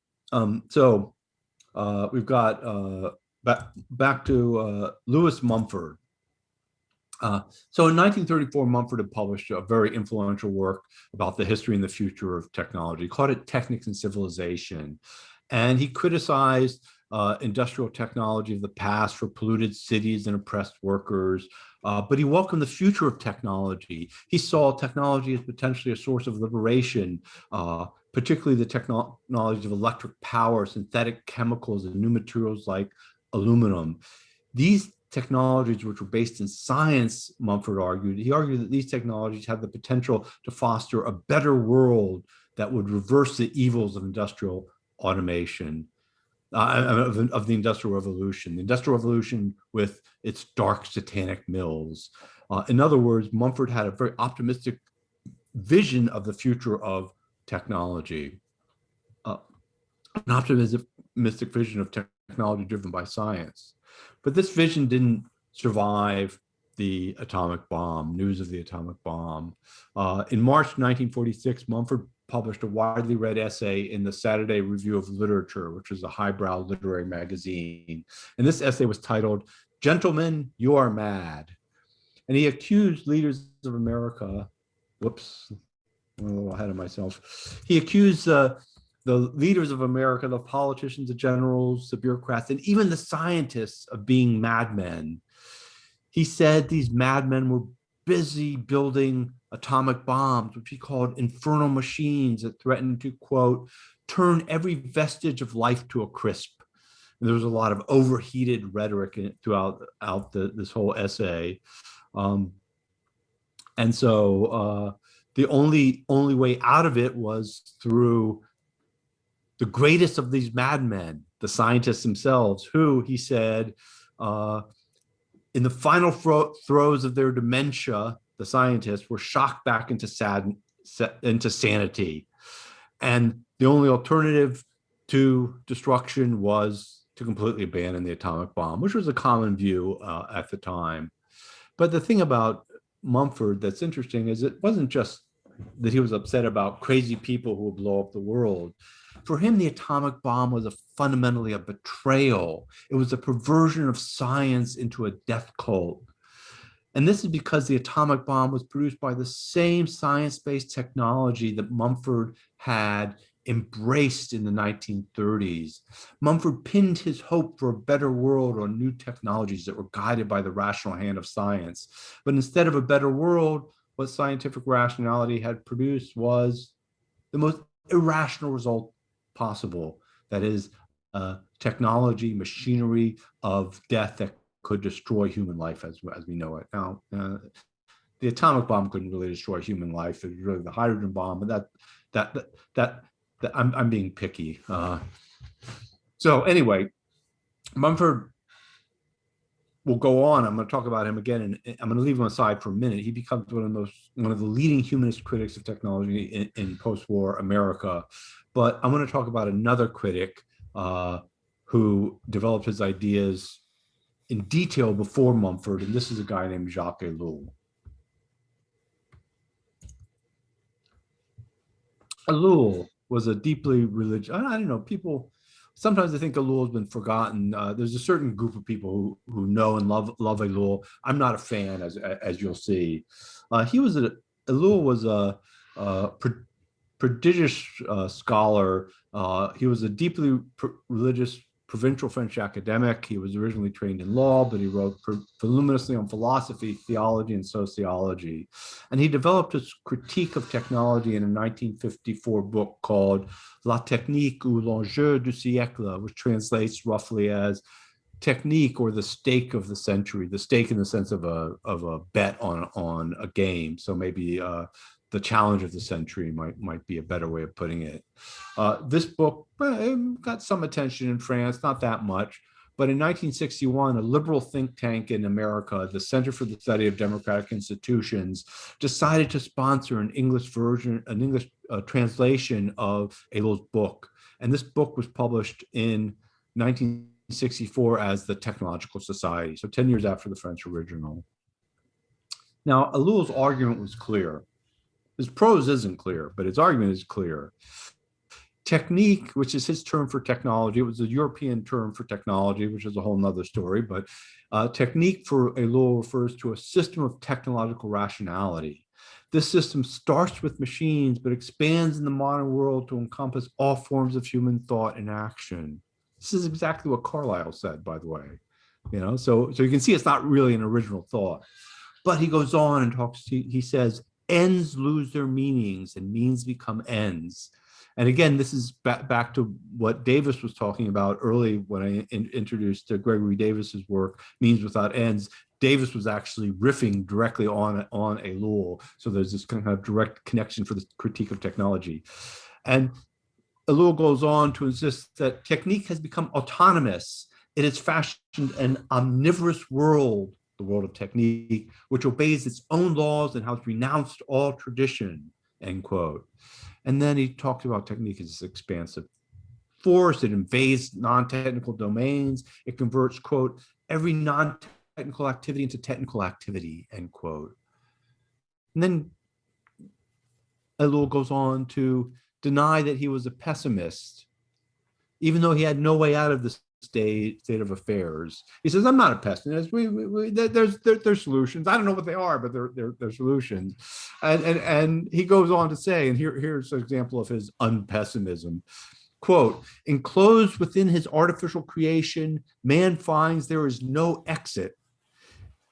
So we've got back to Lewis Mumford. So in 1934, Mumford had published a very influential work about the history and the future of technology. He called it Technics and Civilization. And he criticized industrial technology of the past for polluted cities and oppressed workers. But he welcomed the future of technology. He saw technology as potentially a source of liberation, particularly the technologies of electric power, synthetic chemicals, and new materials like aluminum. These technologies, which were based in science, Mumford argued, that these technologies have the potential to foster a better world that would reverse the evils of industrial automation, of the Industrial Revolution. The Industrial Revolution with its dark satanic mills. In other words, Mumford had a very optimistic vision of the future of technology, an optimistic vision of technology driven by science. But this vision didn't survive the atomic bomb, news of the atomic bomb. In March 1946, Mumford published a widely read essay in the Saturday Review of Literature, which is a highbrow literary magazine. And this essay was titled, "Gentlemen, You Are Mad." And he accused leaders of America, whoops, I'm a little ahead of myself. He accused the leaders of America, the politicians, the generals, the bureaucrats, and even the scientists of being madmen. He said these madmen were busy building atomic bombs, which he called infernal machines that threatened to, quote, turn every vestige of life to a crisp. And there was a lot of overheated rhetoric throughout this whole essay. And so the only way out of it was through the greatest of these madmen, the scientists themselves, who, he said, in the final throes of their dementia, the scientists were shocked back into sanity. And the only alternative to destruction was to completely abandon the atomic bomb, which was a common view at the time. But the thing about Mumford that's interesting is it wasn't just that he was upset about crazy people who would blow up the world. For him, the atomic bomb was fundamentally a betrayal. It was a perversion of science into a death cult. And this is because the atomic bomb was produced by the same science-based technology that Mumford had embraced in the 1930s. Mumford pinned his hope for a better world on new technologies that were guided by the rational hand of science. But instead of a better world, what scientific rationality had produced was the most irrational result possible. That is, technology, machinery of death that could destroy human life as we know it. Now, the atomic bomb couldn't really destroy human life. It was really the hydrogen bomb, but that I'm being picky. So anyway, Mumford will go on. I'm going to talk about him again, and I'm going to leave him aside for a minute. He becomes one of the leading humanist critics of technology in post-war America. But I'm going to talk about another critic who developed his ideas in detail before Mumford, and this is a guy named Jacques Ellul. Ellul was a deeply religious, I don't know, people, sometimes I think Ellul has been forgotten. There's a certain group of people who know and love Ellul. I'm not a fan, as you'll see. Ellul was a prodigious scholar. He was a deeply religious provincial French academic. He was originally trained in law, but he wrote voluminously on philosophy, theology, and sociology. And he developed his critique of technology in a 1954 book called La Technique ou l'enjeu du siècle, which translates roughly as technique or the stake of the century, the stake in the sense of a bet on a game. So maybe the challenge of the century might be a better way of putting it. This book got some attention in France, not that much, but in 1961, a liberal think tank in America, the Center for the Study of Democratic Institutions, decided to sponsor an English translation of Ellul's book. And this book was published in 1964 as the Technological Society, so 10 years after the French original. Now, Ellul's argument was clear. His prose isn't clear, but his argument is clear. Technique, which is his term for technology, it was a European term for technology, which is a whole nother story, but technique for Ellul refers to a system of technological rationality. This system starts with machines, but expands in the modern world to encompass all forms of human thought and action. This is exactly what Carlyle said, by the way. So you can see it's not really an original thought. But he goes on and talks, he says, ends lose their meanings and means become ends. And again, this is back to what Davis was talking about early when I introduced Gregory Davis's work, Means Without Ends. Davis was actually riffing directly on Ellul. So there's this kind of direct connection for the critique of technology. And Ellul goes on to insist that technique has become autonomous. It has fashioned an omnivorous world, the world of technique, which obeys its own laws and has renounced all tradition, end quote. And then he talked about technique as this expansive force. It invades non-technical domains. It converts, quote, every non-technical activity into technical activity, end quote. And then Ellul goes on to deny that he was a pessimist, even though he had no way out of the state of affairs. He says, I'm not a pessimist. There's solutions. I don't know what they are, but they're solutions. And he goes on to say, and here's an example of his unpessimism. Quote, enclosed within his artificial creation, man finds there is no exit,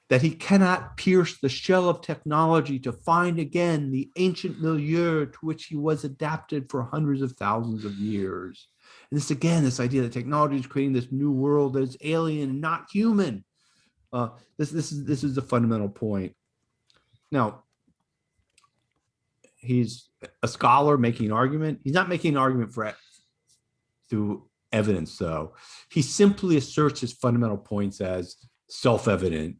that he cannot pierce the shell of technology to find again the ancient milieu to which he was adapted for hundreds of thousands of years. And this idea that technology is creating this new world that is alien and not human. This is the fundamental point. Now, he's a scholar making an argument. He's not making an argument through evidence, though. He simply asserts his fundamental points as self-evident.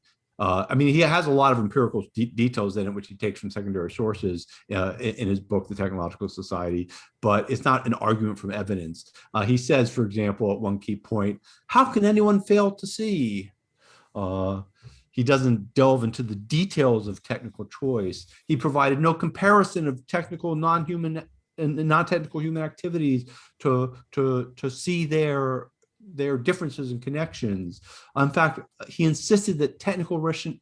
He has a lot of empirical details in it, which he takes from secondary sources in his book, The Technological Society, but it's not an argument from evidence. He says, for example, at one key point, how can anyone fail to see? He doesn't delve into the details of technical choice. He provided no comparison of technical non-human and non-technical human activities to see their differences and connections. In fact, he insisted that technical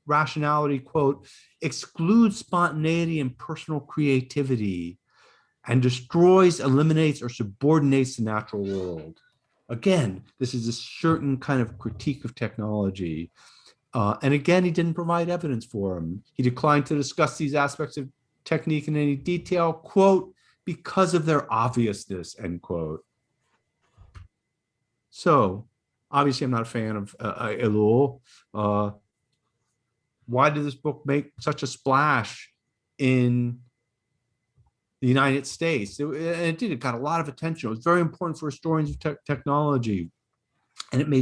rationality, quote, excludes spontaneity and personal creativity and destroys, eliminates, or subordinates the natural world. Again, this is a certain kind of critique of technology. And again, he didn't provide evidence for him. He declined to discuss these aspects of technique in any detail, quote, because of their obviousness, end quote. So Obviously, I'm not a fan of Elul. Why did this book make such a splash in the United States? It did. It got a lot of attention. It was very important for historians of technology, and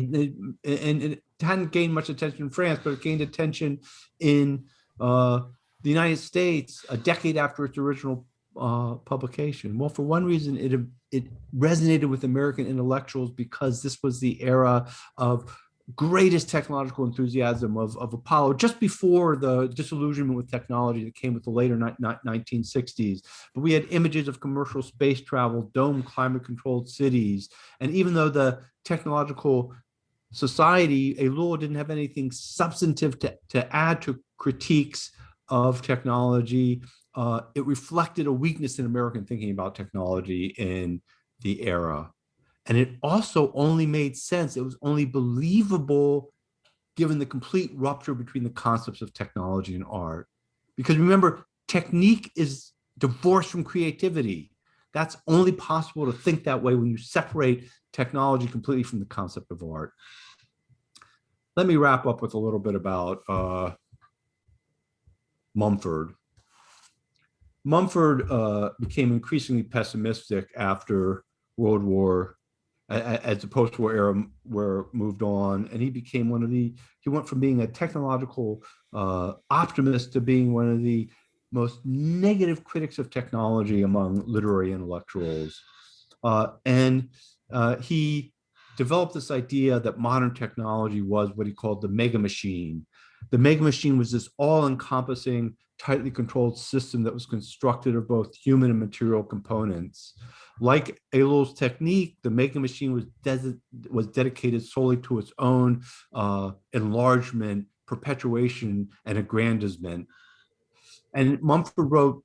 it hadn't gained much attention in France, but it gained attention in the United States a decade after its original publication. Well, for one reason, it resonated with American intellectuals because this was the era of greatest technological enthusiasm of Apollo, just before the disillusionment with technology that came with the later 1960s. But we had images of commercial space travel, domed climate-controlled cities, and even though the technological society, Elul didn't have anything substantive to add to critiques of technology. It reflected a weakness in American thinking about technology in the era. And it also only made sense. It was only believable given the complete rupture between the concepts of technology and art. Because remember, technique is divorced from creativity. That's only possible to think that way when you separate technology completely from the concept of art. Let me wrap up with a little bit about Mumford. Mumford became increasingly pessimistic after World War, as the post-war era moved on, and he went from being a technological optimist to being one of the most negative critics of technology among literary intellectuals. He developed this idea that modern technology was what he called the mega machine. The mega machine was this all-encompassing, tightly controlled system that was constructed of both human and material components. Like Elul's technique, the mega machine was dedicated solely to its own enlargement, perpetuation, and aggrandizement. And Mumford wrote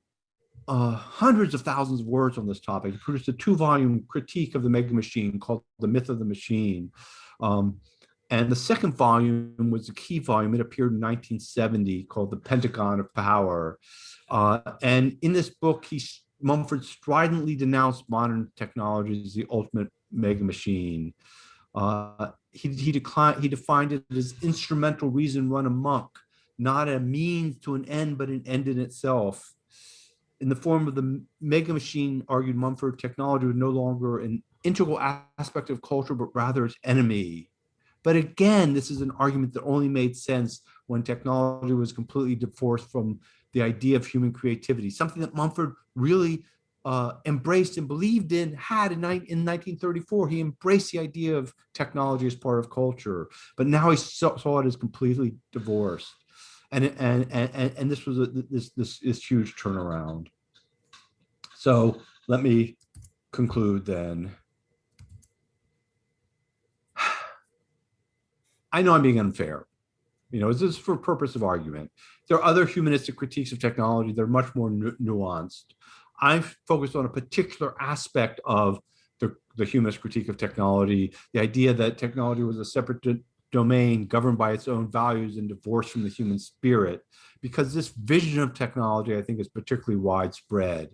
hundreds of thousands of words on this topic. He produced a 2-volume critique of the mega machine called The Myth of the Machine. And the second volume was a key volume. It appeared in 1970 called The Pentagon of Power. And in this book, Mumford stridently denounced modern technology as the ultimate mega machine. He defined it as instrumental reason run amok, not a means to an end, but an end in itself. In the form of the mega machine, argued Mumford, technology was no longer an integral aspect of culture, but rather its enemy. But again, this is an argument that only made sense when technology was completely divorced from the idea of human creativity, something that Mumford really embraced and believed in, in 1934. He embraced the idea of technology as part of culture, but now he saw it as completely divorced. And this was this huge turnaround. So let me conclude then. I know I'm being unfair. This is for purpose of argument. There are other humanistic critiques of technology that are much more nuanced. I've focused on a particular aspect of the humanist critique of technology, the idea that technology was a separate domain governed by its own values and divorced from the human spirit, because this vision of technology, I think, is particularly widespread.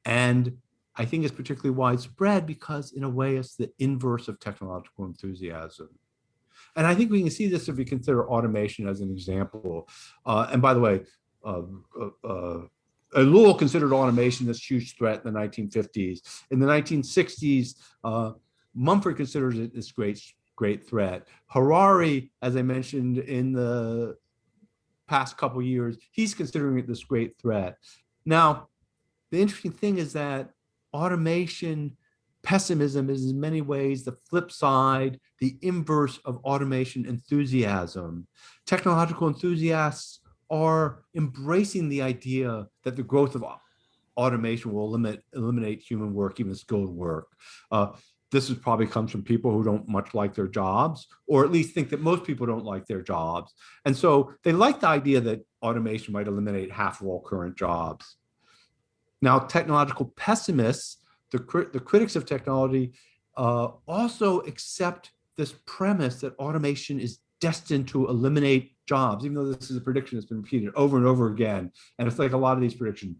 And I think it's particularly widespread because, in a way, it's the inverse of technological enthusiasm. And I think we can see this if we consider automation as an example. And by the way, Elul considered automation this huge threat in the 1950s. In the 1960s, Mumford considers it this great threat. Harari, as I mentioned in the past couple of years, he's considering it this great threat. Now, the interesting thing is that automation pessimism is in many ways the flip side, the inverse of automation enthusiasm. Technological enthusiasts are embracing the idea that the growth of automation will eliminate human work, even skilled work. This probably comes from people who don't much like their jobs, or at least think that most people don't like their jobs. And so they like the idea that automation might eliminate half of all current jobs. Now, technological pessimists, the critics of technology, also accept this premise that automation is destined to eliminate jobs, even though this is a prediction that's been repeated over and over again. And it's like a lot of these predictions,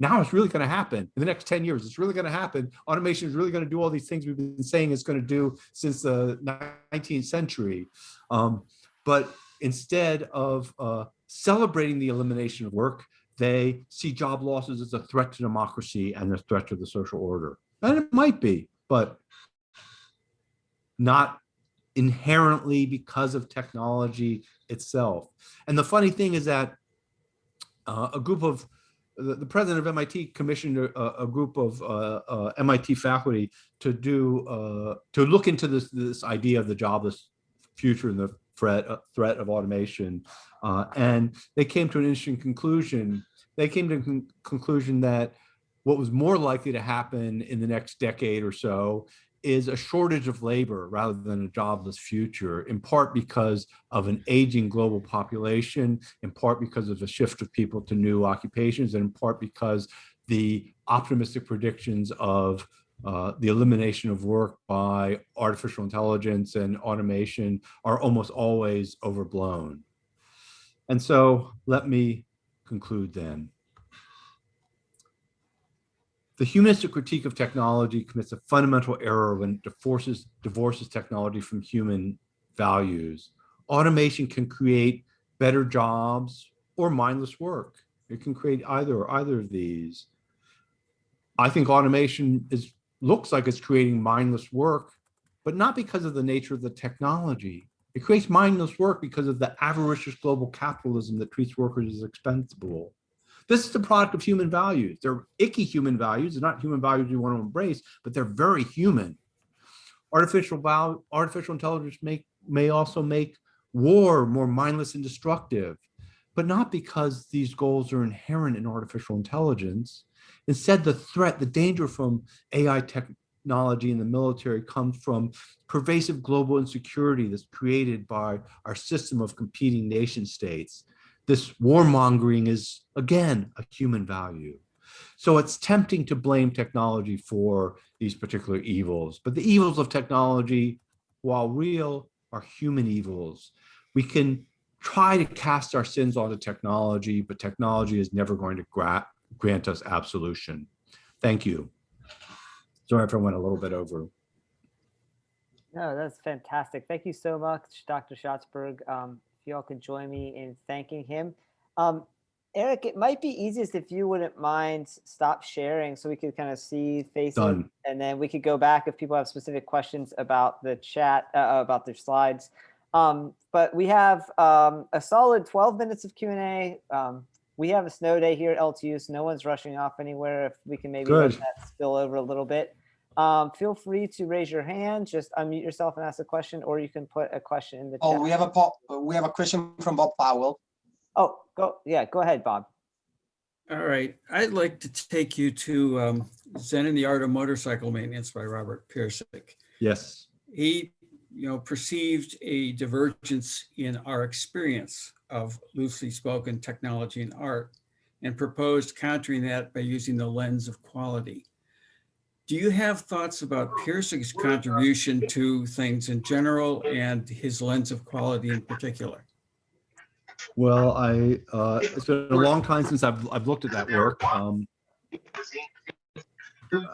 Now it's really going to happen in the next 10 years. It's really going to happen. Automation is really going to do all these things we've been saying it's going to do since the 19th century. But instead of celebrating the elimination of work, they see job losses as a threat to democracy and a threat to the social order. And it might be, but not inherently because of technology itself. And the funny thing is that a group of the president of MIT commissioned a group of MIT faculty to look into this idea of the jobless future and the threat of automation, and they came to an interesting conclusion. They came to the conclusion that what was more likely to happen in the next decade or so is a shortage of labor rather than a jobless future, in part because of an aging global population, in part because of the shift of people to new occupations, and in part because the optimistic predictions of the elimination of work by artificial intelligence and automation are almost always overblown. And so let me conclude then. The humanistic critique of technology commits a fundamental error when it divorces technology from human values. Automation can create better jobs or mindless work. It can create either of these. I think automation looks like it's creating mindless work, but not because of the nature of the technology. It creates mindless work because of the avaricious global capitalism that treats workers as expendable. This is the product of human values. They're icky human values. They're not human values we want to embrace, but they're very human. Artificial intelligence may also make war more mindless and destructive, but not because these goals are inherent in artificial intelligence. Instead, the danger from AI technology in the military comes from pervasive global insecurity that's created by our system of competing nation states. This warmongering is, again, a human value. So it's tempting to blame technology for these particular evils, but the evils of technology, while real, are human evils. We can try to cast our sins onto technology, but technology is never going to grant us absolution. Thank you. Sorry if I went a little bit over. No, that's fantastic. Thank you so much, Dr. Schatzberg. If y'all could join me in thanking him. Eric, it might be easiest if you wouldn't mind stop sharing so we could kind of see faces. Done. And then we could go back if people have specific questions about the chat, about their slides. But we have a solid 12 minutes of Q&A. We have a snow day here at LTU, so no one's rushing off anywhere. If we can maybe let that spill over a little bit. Feel free to raise your hand, just unmute yourself and ask a question, or you can put a question in the chat. Oh, we have a question from Bob Powell. Oh, go ahead, Bob. All right, I'd like to take you to Zen and the Art of Motorcycle Maintenance by Robert Pirsig. Yes. He, perceived a divergence in our experience of, loosely spoken, technology and art, and proposed countering that by using the lens of quality. Do you have thoughts about Pirsig's contribution to things in general and his lens of quality in particular? Well, it's been a long time since I've looked at that work. I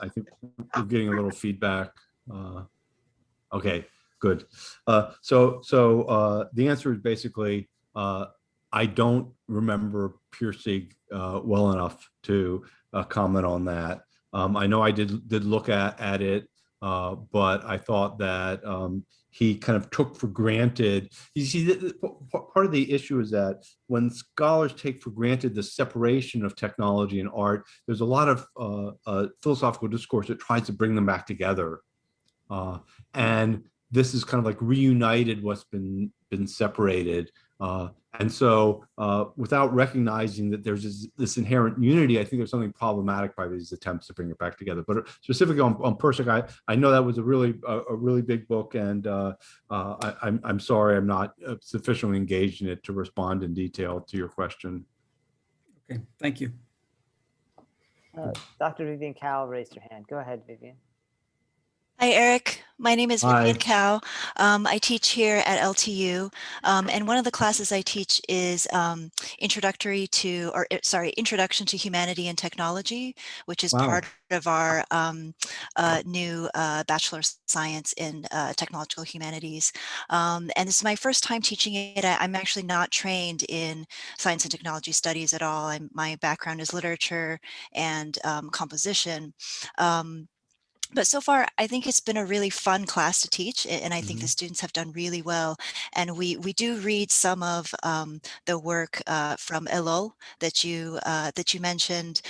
think we're getting a little feedback. Okay, good. So the answer is basically, I don't remember Pirsig well enough to comment on that. I know I did look at it, but I thought that he kind of took for granted. You see, part of the issue is that when scholars take for granted the separation of technology and art, there's a lot of philosophical discourse that tries to bring them back together. And this is kind of like reunited what's been separated. And so without recognizing that there's this inherent unity, I think there's something problematic by these attempts to bring it back together. But specifically on Pirsig, I know that was a really big book, and I'm sorry I'm not sufficiently engaged in it to respond in detail to your question. Okay, thank you. Dr. Vivian Cowell raised her hand. Go ahead, Vivian. Hi, Eric. My name is Vivian Hi. Cow. I teach here at LTU, and one of the classes I teach is Introduction to Humanity and Technology, which is Wow. part of our new Bachelor of Science in Technological Humanities. And this is my first time teaching it. I'm actually not trained in science and technology studies at all. My background is literature and composition. But so far, I think it's been a really fun class to teach, and I think the students have done really well. And we do read some of the work from Elul that you mentioned.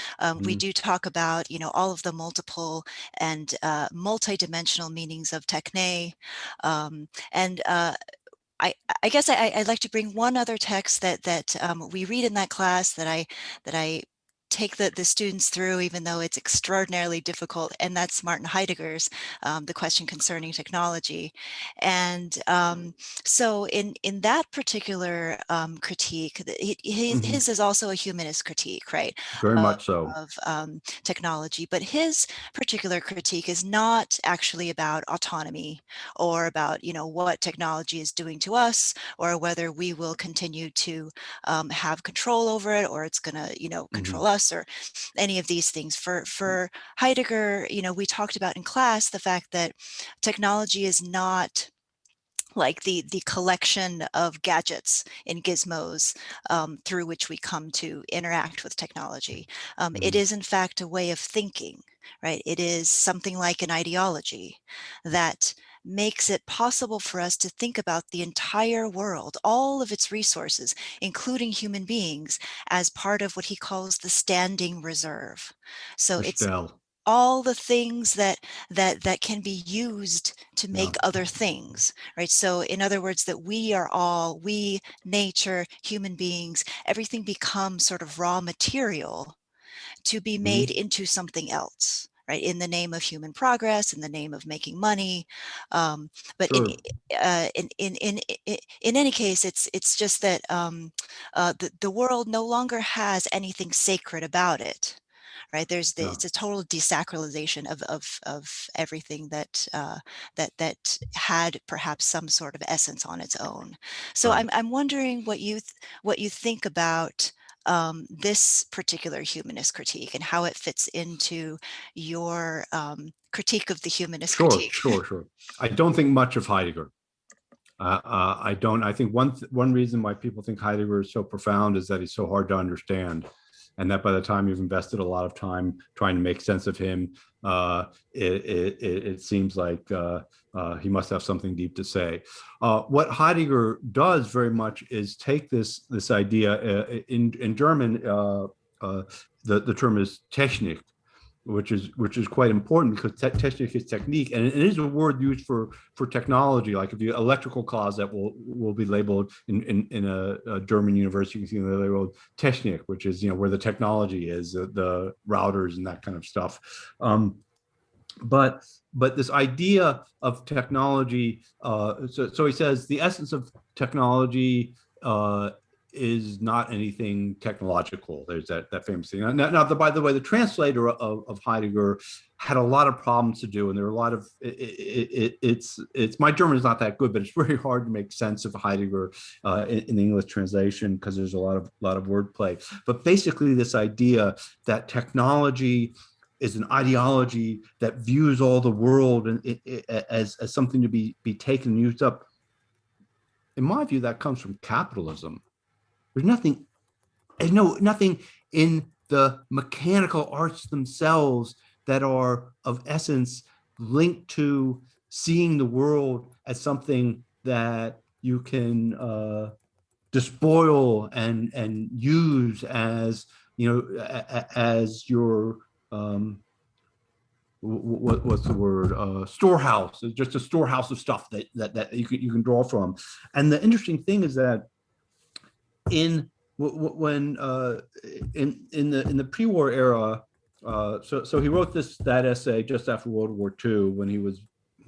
We do talk about, all of the multiple and multi-dimensional meanings of techne, and I guess I'd like to bring one other text that we read in that class that I take the students through, even though it's extraordinarily difficult, and that's Martin Heidegger's The Question Concerning Technology. And so in that particular critique, his is also a humanist critique, right? Very much so. Of technology, but his particular critique is not actually about autonomy or about what technology is doing to us, or whether we will continue to have control over it, or it's going to control us, or any of these things. For Heidegger, we talked about in class the fact that technology is not like the collection of gadgets and gizmos through which we come to interact with technology. It is in fact a way of thinking, right? It is something like an ideology that makes it possible for us to think about the entire world, all of its resources, including human beings, as part of what he calls the standing reserve. So it's Estelle. all the things that can be used to make other things, right? So in other words, that we, nature, human beings, everything becomes sort of raw material to be made into something else, right? In the name of human progress, in the name of making money. But Sure. in any case, it's just that the world no longer has anything sacred about it. Right, it's a total desacralization of everything that that had perhaps some sort of essence on its own. So Right. I'm wondering what you think about this particular humanist critique and how it fits into your critique of the humanist critique. Sure. I don't think much of Heidegger. I don't. I think one reason why people think Heidegger is so profound is that he's so hard to understand, and that by the time you've invested a lot of time trying to make sense of him, it seems like he must have something deep to say. What Heidegger does very much is take this idea in German. The term is Technik, which is quite important because technik is technique, and it is a word used for technology. Like if you electrical cause that will be labeled in a German university, you can see they're labeled Technik, which is where the technology is, the routers and that kind of stuff. But this idea of technology, so he says the essence of technology is not anything technological. There's that famous thing. Now, by the way, the translator of Heidegger had a lot of problems to do, and there are a lot of it's my German is not that good, but it's very hard to make sense of Heidegger in the English translation because there's a lot of wordplay. But basically, this idea that technology is an ideology that views all the world as something to be taken and used up. In my view, that comes from capitalism. There's nothing in the mechanical arts themselves that are of essence linked to seeing the world as something that you can despoil and use as as your what's the word, storehouse. It's just a storehouse of stuff that you can draw from. And the interesting thing is that in the pre-war era, so he wrote that essay just after World War II when he was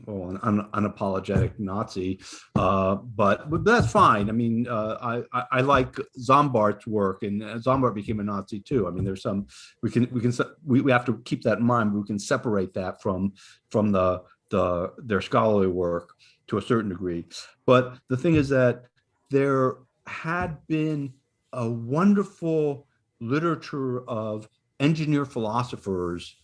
an unapologetic Nazi, but that's fine. I mean, I like Zombart's work, and Zombart became a Nazi too. I mean, there's some we have to keep that in mind. We can separate that from the their scholarly work to a certain degree. But the thing is that there had been a wonderful literature of engineer philosophers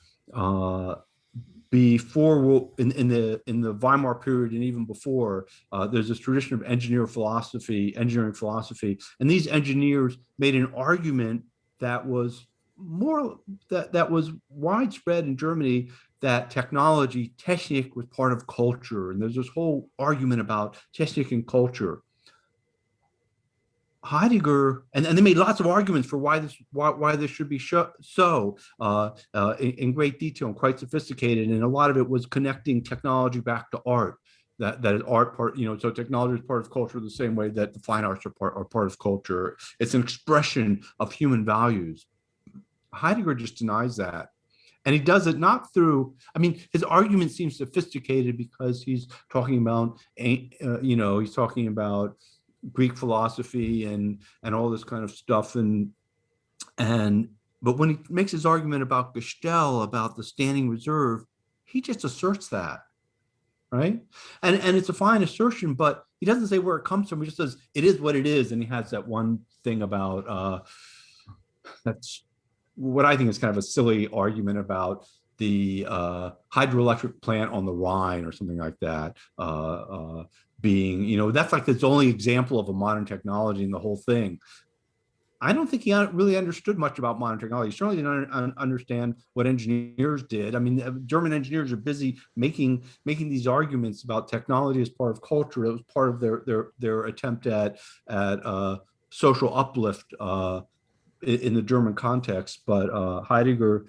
before in the Weimar period and even before. There's this tradition of engineering philosophy, and these engineers made an argument that was that was widespread in Germany, that technology, Technik, was part of culture, and there's this whole argument about Technik and culture. Heidegger, and they made lots of arguments for why this should be so in great detail and quite sophisticated, and a lot of it was connecting technology back to art. That is art part, so technology is part of culture the same way that the fine arts are part of culture. It's an expression of human values. Heidegger just denies that. And he does it not through, his argument seems sophisticated because he's talking about, he's talking about Greek philosophy and all this kind of stuff. But when he makes his argument about Gestell, about the standing reserve, he just asserts that, right? And it's a fine assertion, but he doesn't say where it comes from. He just says, it is what it is. And he has that one thing about, that's what I think is kind of a silly argument about the hydroelectric plant on the Rhine or something like that being, that's like its only example of a modern technology in the whole thing. I don't think he really understood much about modern technology. He certainly didn't understand what engineers did. German engineers are busy making these arguments about technology as part of culture. It was part of their attempt at social uplift in the German context, but Heidegger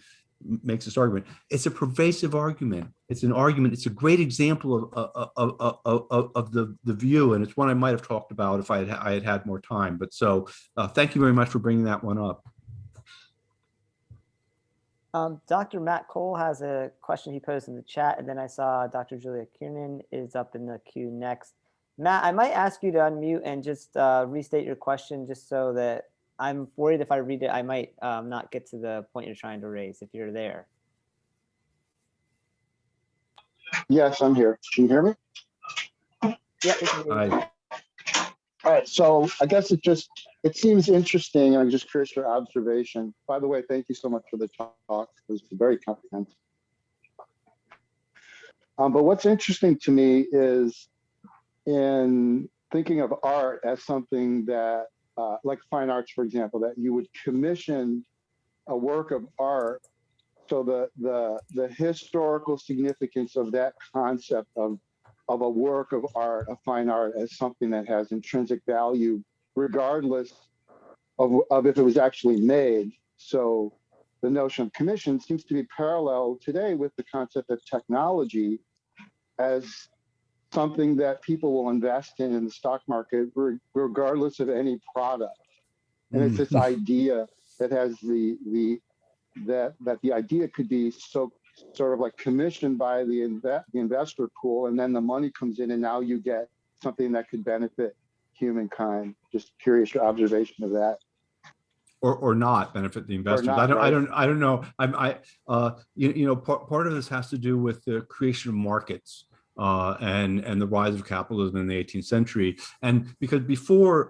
makes this argument. It's a pervasive argument. It's an argument. It's a great example of the view, and it's one I might have talked about if I had had more time. But so, thank you very much for bringing that one up. Dr. Matt Cole has a question he posed in the chat, and then I saw Dr. Julia Kiernan is up in the queue next. Matt, I might ask you to unmute and just restate your question, just so that I'm worried if I read it, I might not get to the point you're trying to raise, if you're there. Yes, I'm here. Can you hear me? Yeah, we can hear you. All right, so I guess it seems interesting, and I'm just curious for observation. By the way, thank you so much for the talk. It was very comprehensive. But what's interesting to me is in thinking of art as something that, like fine arts, for example, that you would commission a work of art. So the historical significance of that concept of a work of art, of fine art, as something that has intrinsic value, regardless of if it was actually made. So the notion of commission seems to be parallel today with the concept of technology as something that people will invest in the stock market, regardless of any product. And it's this idea that has that the idea could be so sort of like commissioned by the investor pool, and then the money comes in, and now you get something that could benefit humankind. Just curious your observation of that. Or not benefit the investors. Not, I don't know. Part of this has to do with the creation of markets and the rise of capitalism in the 18th century. And because before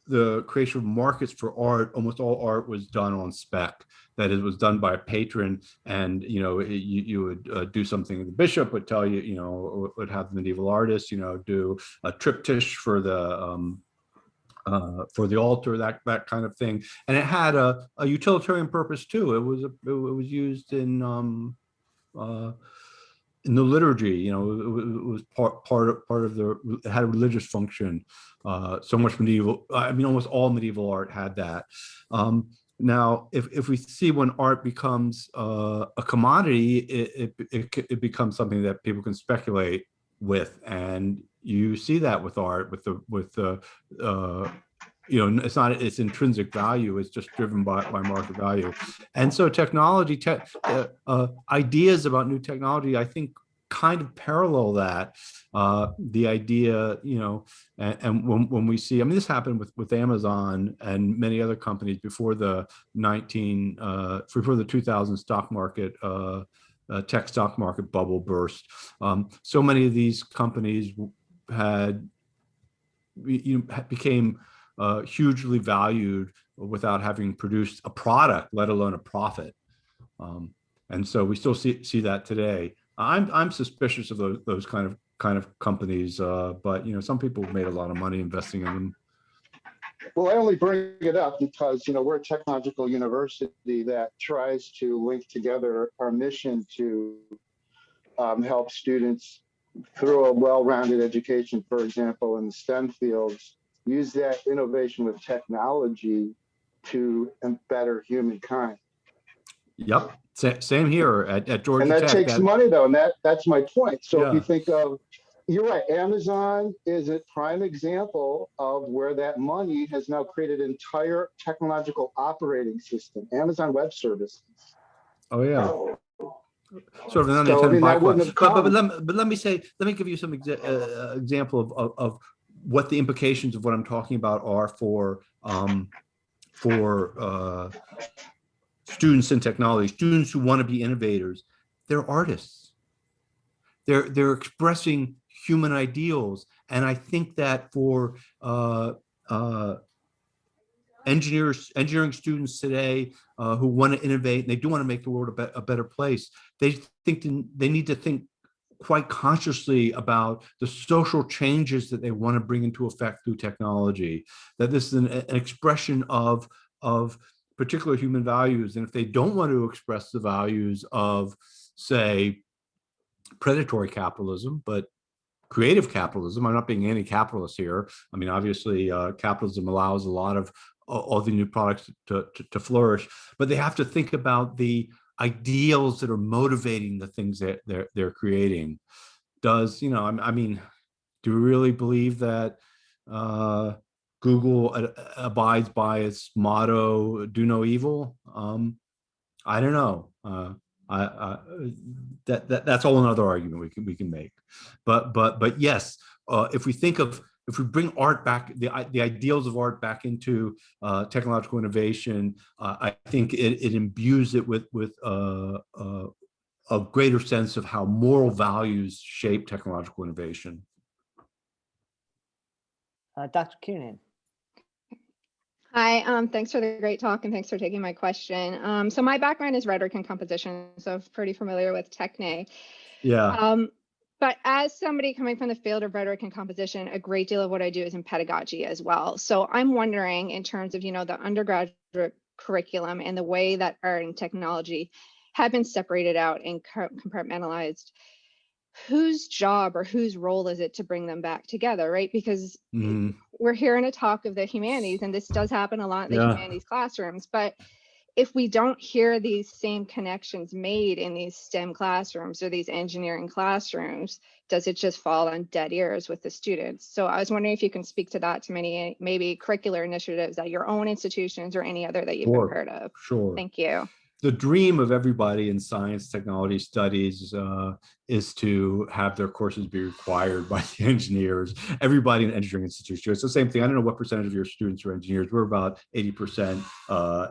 the creation of markets for art, almost all art was done on spec. That it was done by a patron, and you would do something. The bishop would tell you, would have the medieval artists, do a triptych for the altar, that kind of thing. And it had a utilitarian purpose too. It was used in the liturgy. It was part of it had a religious function. So much medieval, almost all medieval art had that. Now, if we see when art becomes a commodity, it becomes something that people can speculate with, and you see that with art, it's not its intrinsic value; it's just driven by market value. And so, technology, ideas about new technology, I think, kind of parallel that, the idea, and when we see, I mean, this happened with Amazon and many other companies before the 2000 stock market, tech stock market bubble burst. So many of these companies became hugely valued without having produced a product, let alone a profit. And so we still see that today. I'm suspicious of those kind of companies, but some people have made a lot of money investing in them. Well, I only bring it up because we're a technological university that tries to link together our mission to help students through a well-rounded education, for example, in the STEM fields, use that innovation with technology to better humankind. Yep, same here at Georgia And that Tech. takes money, though, and that's my point. So if you Yeah. think of, you're right, Amazon is a prime example of where that money has now created an entire technological operating system, Amazon Web Services. Oh yeah. Sort of an So, I mean, that wouldn't have come. But let me give you some example of what the implications of what I'm talking about are for students in technology, students who want to be innovators. They're artists. They're expressing human ideals, and I think that for engineering students today who want to innovate and they do want to make the world a better place, they need to think quite consciously about the social changes that they want to bring into effect through technology, that this is an expression of particular human values. And if they don't want to express the values of, say, predatory capitalism, but creative capitalism, I'm not being anti-capitalist here. I mean, obviously, capitalism allows a lot of all the new products to flourish, but they have to think about the ideals that are motivating the things that they're creating. Does, I mean, do we really believe that Google abides by its motto, do no evil? I don't know. That's all another argument we can make. But yes, if we bring art back, the ideals of art back into technological innovation, I think it imbues it with a greater sense of how moral values shape technological innovation. Dr. Kiernan. Hi, thanks for the great talk and thanks for taking my question. So my background is rhetoric and composition, so I'm pretty familiar with Techne. Yeah. But as somebody coming from the field of rhetoric and composition, a great deal of what I do is in pedagogy as well. So I'm wondering, in terms of, the undergraduate curriculum and the way that art and technology have been separated out and compartmentalized, whose job or whose role is it to bring them back together, right? Because we're hearing a talk of the humanities, and this does happen a lot in the humanities classrooms, but if we don't hear these same connections made in these STEM classrooms or these engineering classrooms, does it just fall on dead ears with the students? So I was wondering if you can speak to that, to maybe curricular initiatives at your own institutions or any other that you've been part of. Sure. Thank you. The dream of everybody in science, technology studies is to have their courses be required by the engineers. Everybody in engineering institutions. It's the same thing. I don't know what percentage of your students are engineers. We're about 80%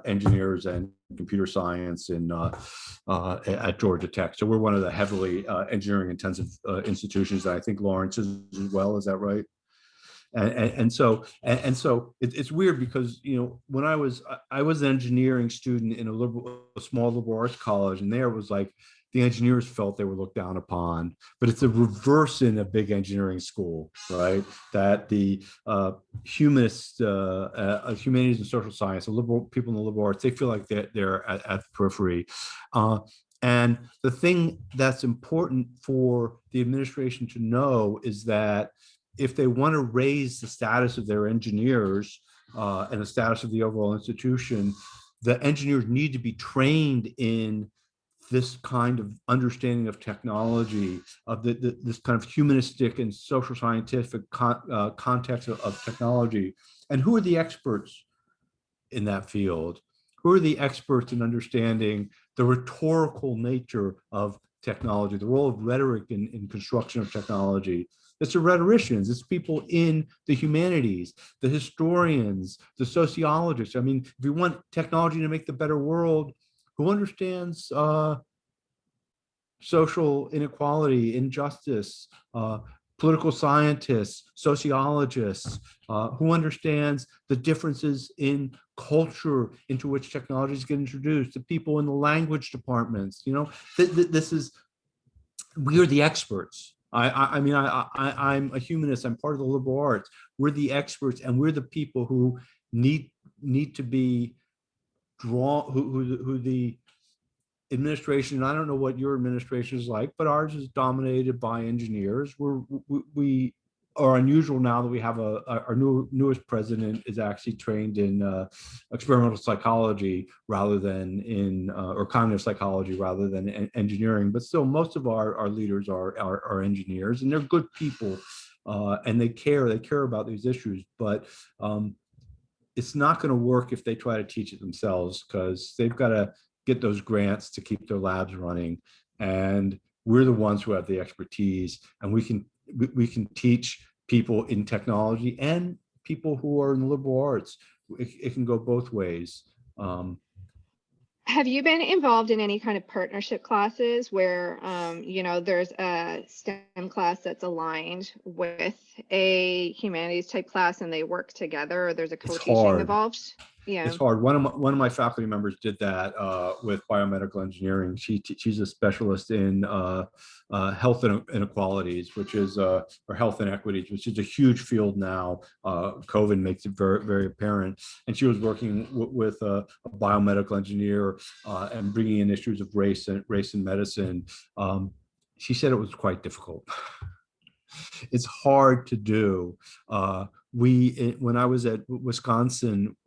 engineers and computer science at Georgia Tech. So we're one of the heavily engineering intensive institutions that I think Lawrence is as well. Is that right? And so it's weird because when I was an engineering student in a small liberal arts college, and there was like the engineers felt they were looked down upon, but it's the reverse in a big engineering school, right? That the humanists, humanities and social science, the liberal people in the liberal arts, they feel like they're at the periphery. And the thing that's important for the administration to know is that if they want to raise the status of their engineers and the status of the overall institution, the engineers need to be trained in this kind of understanding of technology, of this kind of humanistic and social scientific context of technology. And who are the experts in that field? Who are the experts in understanding the rhetorical nature of technology, the role of rhetoric in construction of technology. It's the rhetoricians, it's people in the humanities, the historians, the sociologists. I mean, if you want technology to make the better world, who understands social inequality, injustice, political scientists, sociologists, who understands the differences in culture into which technologies get introduced, the people in the language departments, you know, this is, we are the experts. I'm a humanist, I'm part of the liberal arts. We're the experts, and we're the people who need to be drawn, who the administration, I don't know what your administration is like, but ours is dominated by engineers. We are unusual now that we have our newest president is actually trained in experimental psychology rather than in or cognitive psychology rather than engineering. But still, most of our leaders are engineers, and they're good people, and they care about these issues. But it's not going to work if they try to teach it themselves, because they've got to get those grants to keep their labs running, and we're the ones who have the expertise, and we can teach people in technology and people who are in the liberal arts. It can go both ways. Have you been involved in any kind of partnership classes where, you know, there's a STEM class that's aligned with a humanities type class and they work together, or there's a co-teaching involved? Yeah, it's hard. One of my faculty members did that with biomedical engineering. She's a specialist in health inequalities, which is or health inequities, which is a huge field now. COVID makes it very, very apparent. And she was working with a biomedical engineer and bringing in issues of race and medicine. She said it was quite difficult. It's hard to do. When I was at Wisconsin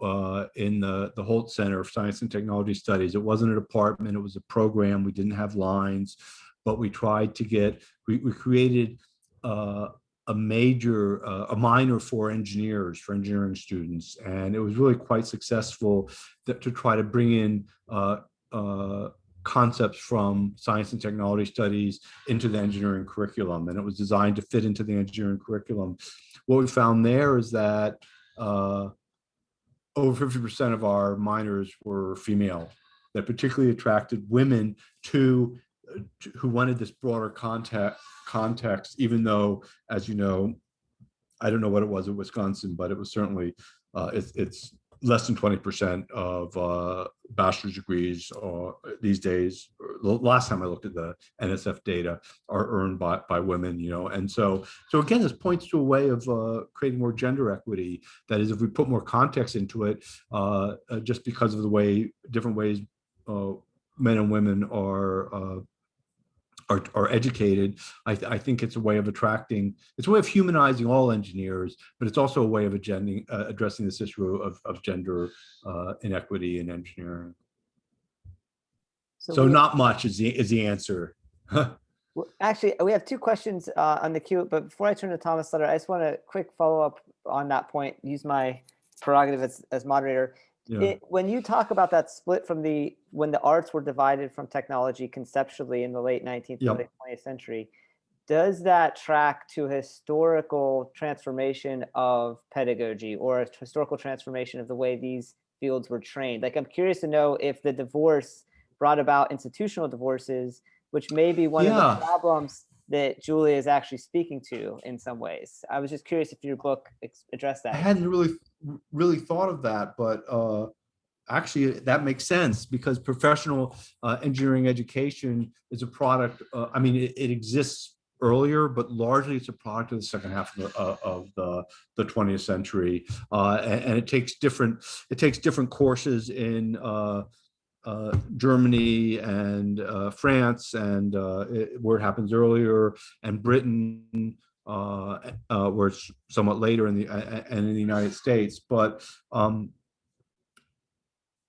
in the Holt Center of Science and Technology Studies, it wasn't a department, it was a program. We didn't have lines, but we tried to get, we created a minor for engineers, for engineering students. And it was really quite successful to try to bring in concepts from science and technology studies into the engineering curriculum. And it was designed to fit into the engineering curriculum. What we found there is that over 50% of our minors were female. That particularly attracted women who wanted this broader context, even though, as you know, I don't know what it was at Wisconsin, but it was certainly, it's less than 20% of bachelor's degrees these days. Last time I looked at the NSF data are earned by women, you know. And so again, this points to a way of creating more gender equity. That is, if we put more context into it, just because of the way, different ways men and women are educated, I think it's a way of attracting, it's a way of humanizing all engineers, but it's also a way of addressing this issue of gender inequity in engineering. So not much is the answer. Well, actually, we have two questions on the queue, but before I turn to Thomas Sutter, I just want a quick follow-up on that point, use my prerogative as moderator. Yeah. When you talk about that split from when the arts were divided from technology conceptually in the late 19th, yep, early 20th century, does that track to historical transformation of pedagogy or a historical transformation of the way these fields were trained? Like, I'm curious to know if the divorce brought about institutional divorces, which may be one of the problems that Julia is actually speaking to in some ways. I was just curious if your book addressed that. I hadn't really thought of that, but actually that makes sense, because professional engineering education is a product. I mean, it exists earlier, but largely it's a product of the second half of the 20th century, and it takes different courses in Germany and France, and where it happens earlier, and Britain, where it's somewhat later in the United States. But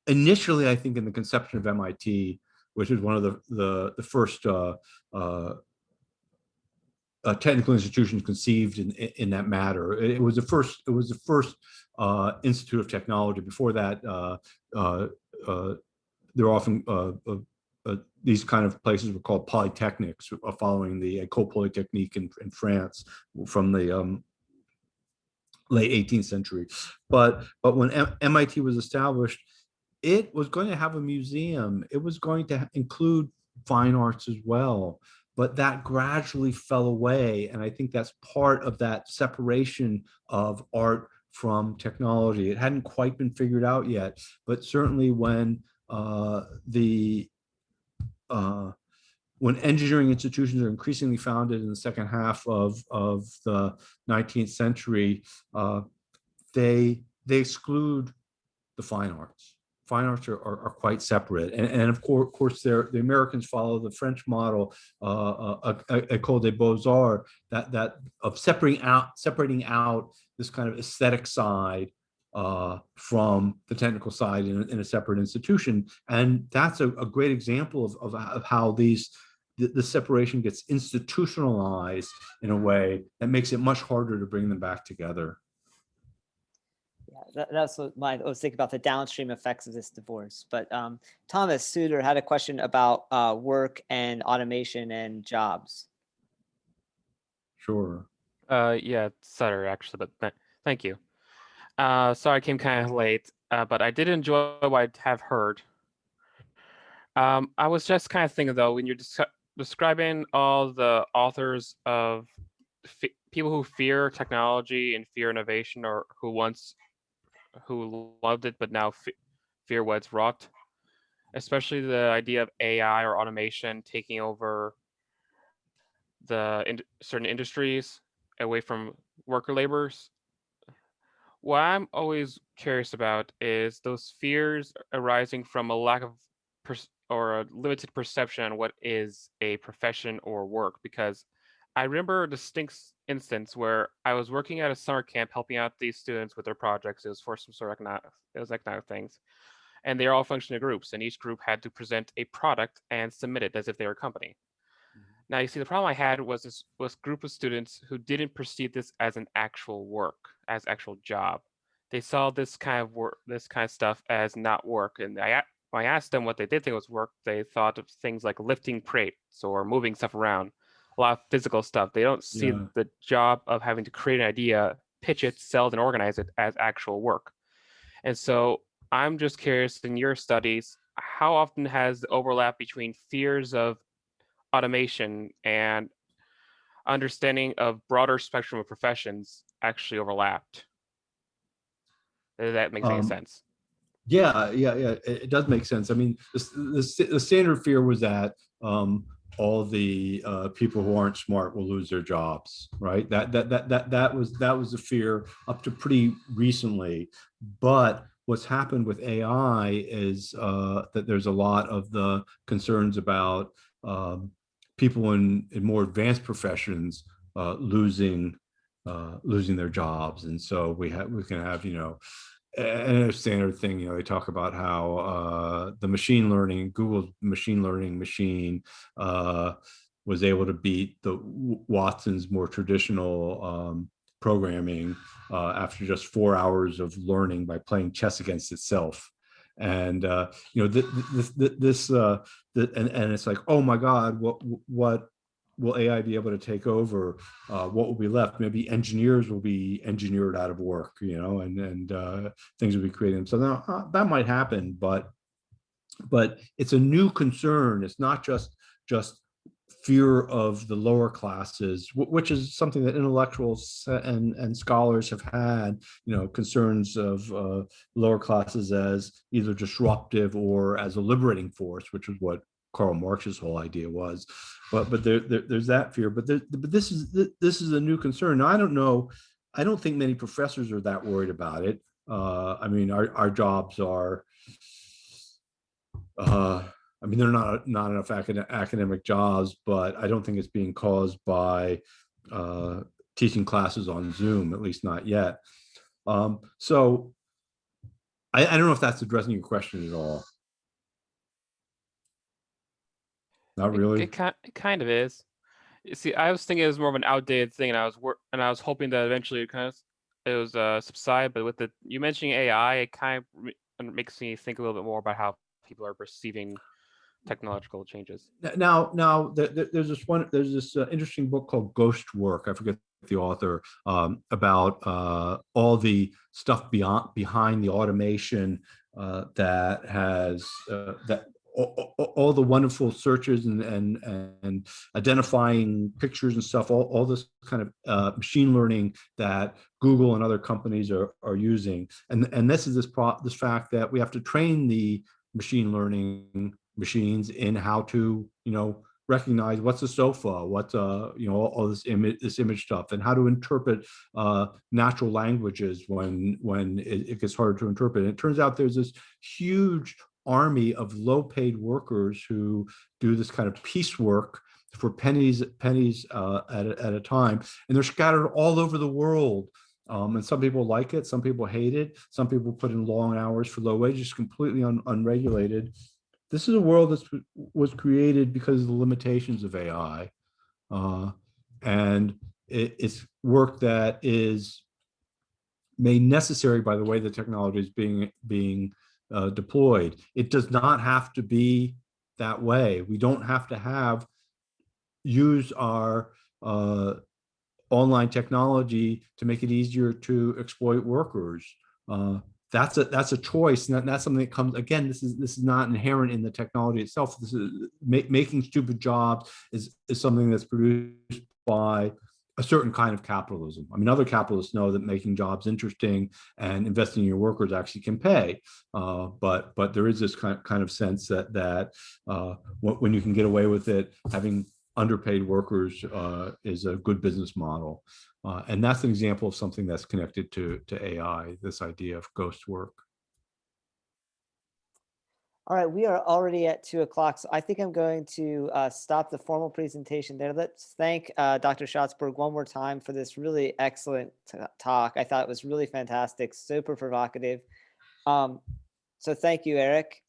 initially, I think in the conception of MIT, which is one of the first technical institutions conceived in that matter, it was the first Institute of Technology. Before that, they're often these kind of places were called polytechnics, following the École Polytechnique in France from the late 18th century. But when MIT was established, it was going to have a museum. It was going to include fine arts as well. But that gradually fell away. And I think that's part of that separation of art from technology. It hadn't quite been figured out yet, but certainly when when engineering institutions are increasingly founded in the second half of the 19th century, they exclude the fine arts. Fine arts are quite separate, and of course, the Americans follow the French model, École des Beaux-Arts, that of separating out this kind of aesthetic side from the technical side in a separate institution, and that's a great example of how the separation gets institutionalized in a way that makes it much harder to bring them back together. Yeah, that's what I was thinking about, the downstream effects of this divorce. But Thomas Suter had a question about work and automation and jobs. Sure. Yeah, Sutter actually, but thank you. Sorry I came kind of late, but I did enjoy what I have heard. I was just kind of thinking though, when you're describing all the authors of people who fear technology and fear innovation, or who loved it but now fear what it's wrought, especially the idea of AI or automation taking over certain industries away from worker laborers. What I'm always curious about is those fears arising from a lack of or a limited perception on what is a profession or work. Because I remember a distinct instance where I was working at a summer camp helping out these students with their projects. It was for some sort of economic things. And they're all functioning groups, and each group had to present a product and submit it as if they were a company. Now, you see, the problem I had was this group of students who didn't perceive this as an actual work, as actual job. They saw this kind of work, this kind of stuff as not work. And when I asked them what they did think was work, they thought of things like lifting crates or moving stuff around, a lot of physical stuff. They don't see the job of having to create an idea, pitch it, sell it, and organize it as actual work. And so I'm just curious, in your studies, how often has the overlap between fears of automation and understanding of broader spectrum of professions actually overlapped? Does that make any sense? Yeah, it does make sense. I mean, the standard fear was that all the people who aren't smart will lose their jobs, right? That was the fear up to pretty recently. But what's happened with AI is that there's a lot of the concerns about people in more advanced professions losing their jobs, and so we can have, and a standard thing, they talk about how the Google's machine learning machine was able to beat the Watson's more traditional programming after just 4 hours of learning by playing chess against itself. And this and it's like, oh my God, what will AI be able to take over? What will be left? Maybe engineers will be engineered out of work, and things will be created. So now, that might happen, but it's a new concern. It's not just fear of the lower classes, which is something that intellectuals and scholars have had, concerns of lower classes as either disruptive or as a liberating force, which is what Karl Marx's whole idea was. But there's that fear. But this is a new concern. Now, I don't know. I don't think many professors are that worried about it. I mean, our jobs are. I mean, they're not enough academic jobs, but I don't think it's being caused by teaching classes on Zoom, at least not yet. So I don't know if that's addressing your question at all. Not really. It kind of is. You see, I was thinking it was more of an outdated thing, and I was hoping that eventually it was subside. But with you mentioning AI, it kind of makes me think a little bit more about how people are perceiving technological changes. Now, there's this interesting book called Ghost Work. I forget the author, about all the stuff behind the automation that has that all the wonderful searches and identifying pictures and stuff, all this kind of machine learning that Google and other companies are using, and this is this fact that we have to train the machine learning machines in how to recognize what's a sofa, what's all this image stuff, and how to interpret natural languages when it gets harder to interpret. And it turns out there's this huge army of low-paid workers who do this kind of piecework for pennies at a time, and they're scattered all over the world. And some people like it, some people hate it, some people put in long hours for low wages, completely unregulated. This is a world that was created because of the limitations of AI, and it's work that is made necessary by the way the technology is being deployed. It does not have to be that way. We don't have to use our online technology to make it easier to exploit workers. That's a choice, and that's something that comes again. This is not inherent in the technology itself. This is making stupid jobs is something that's produced by a certain kind of capitalism. I mean, other capitalists know that making jobs interesting and investing in your workers actually can pay, but there is this kind of sense that when you can get away with it, having underpaid workers is a good business model. And that's an example of something that's connected to AI, this idea of ghost work. All right, we are already at 2 o'clock, so I think I'm going to stop the formal presentation there. Let's thank Dr. Schatzberg one more time for this really excellent talk. I thought it was really fantastic, super provocative. So thank you, Eric.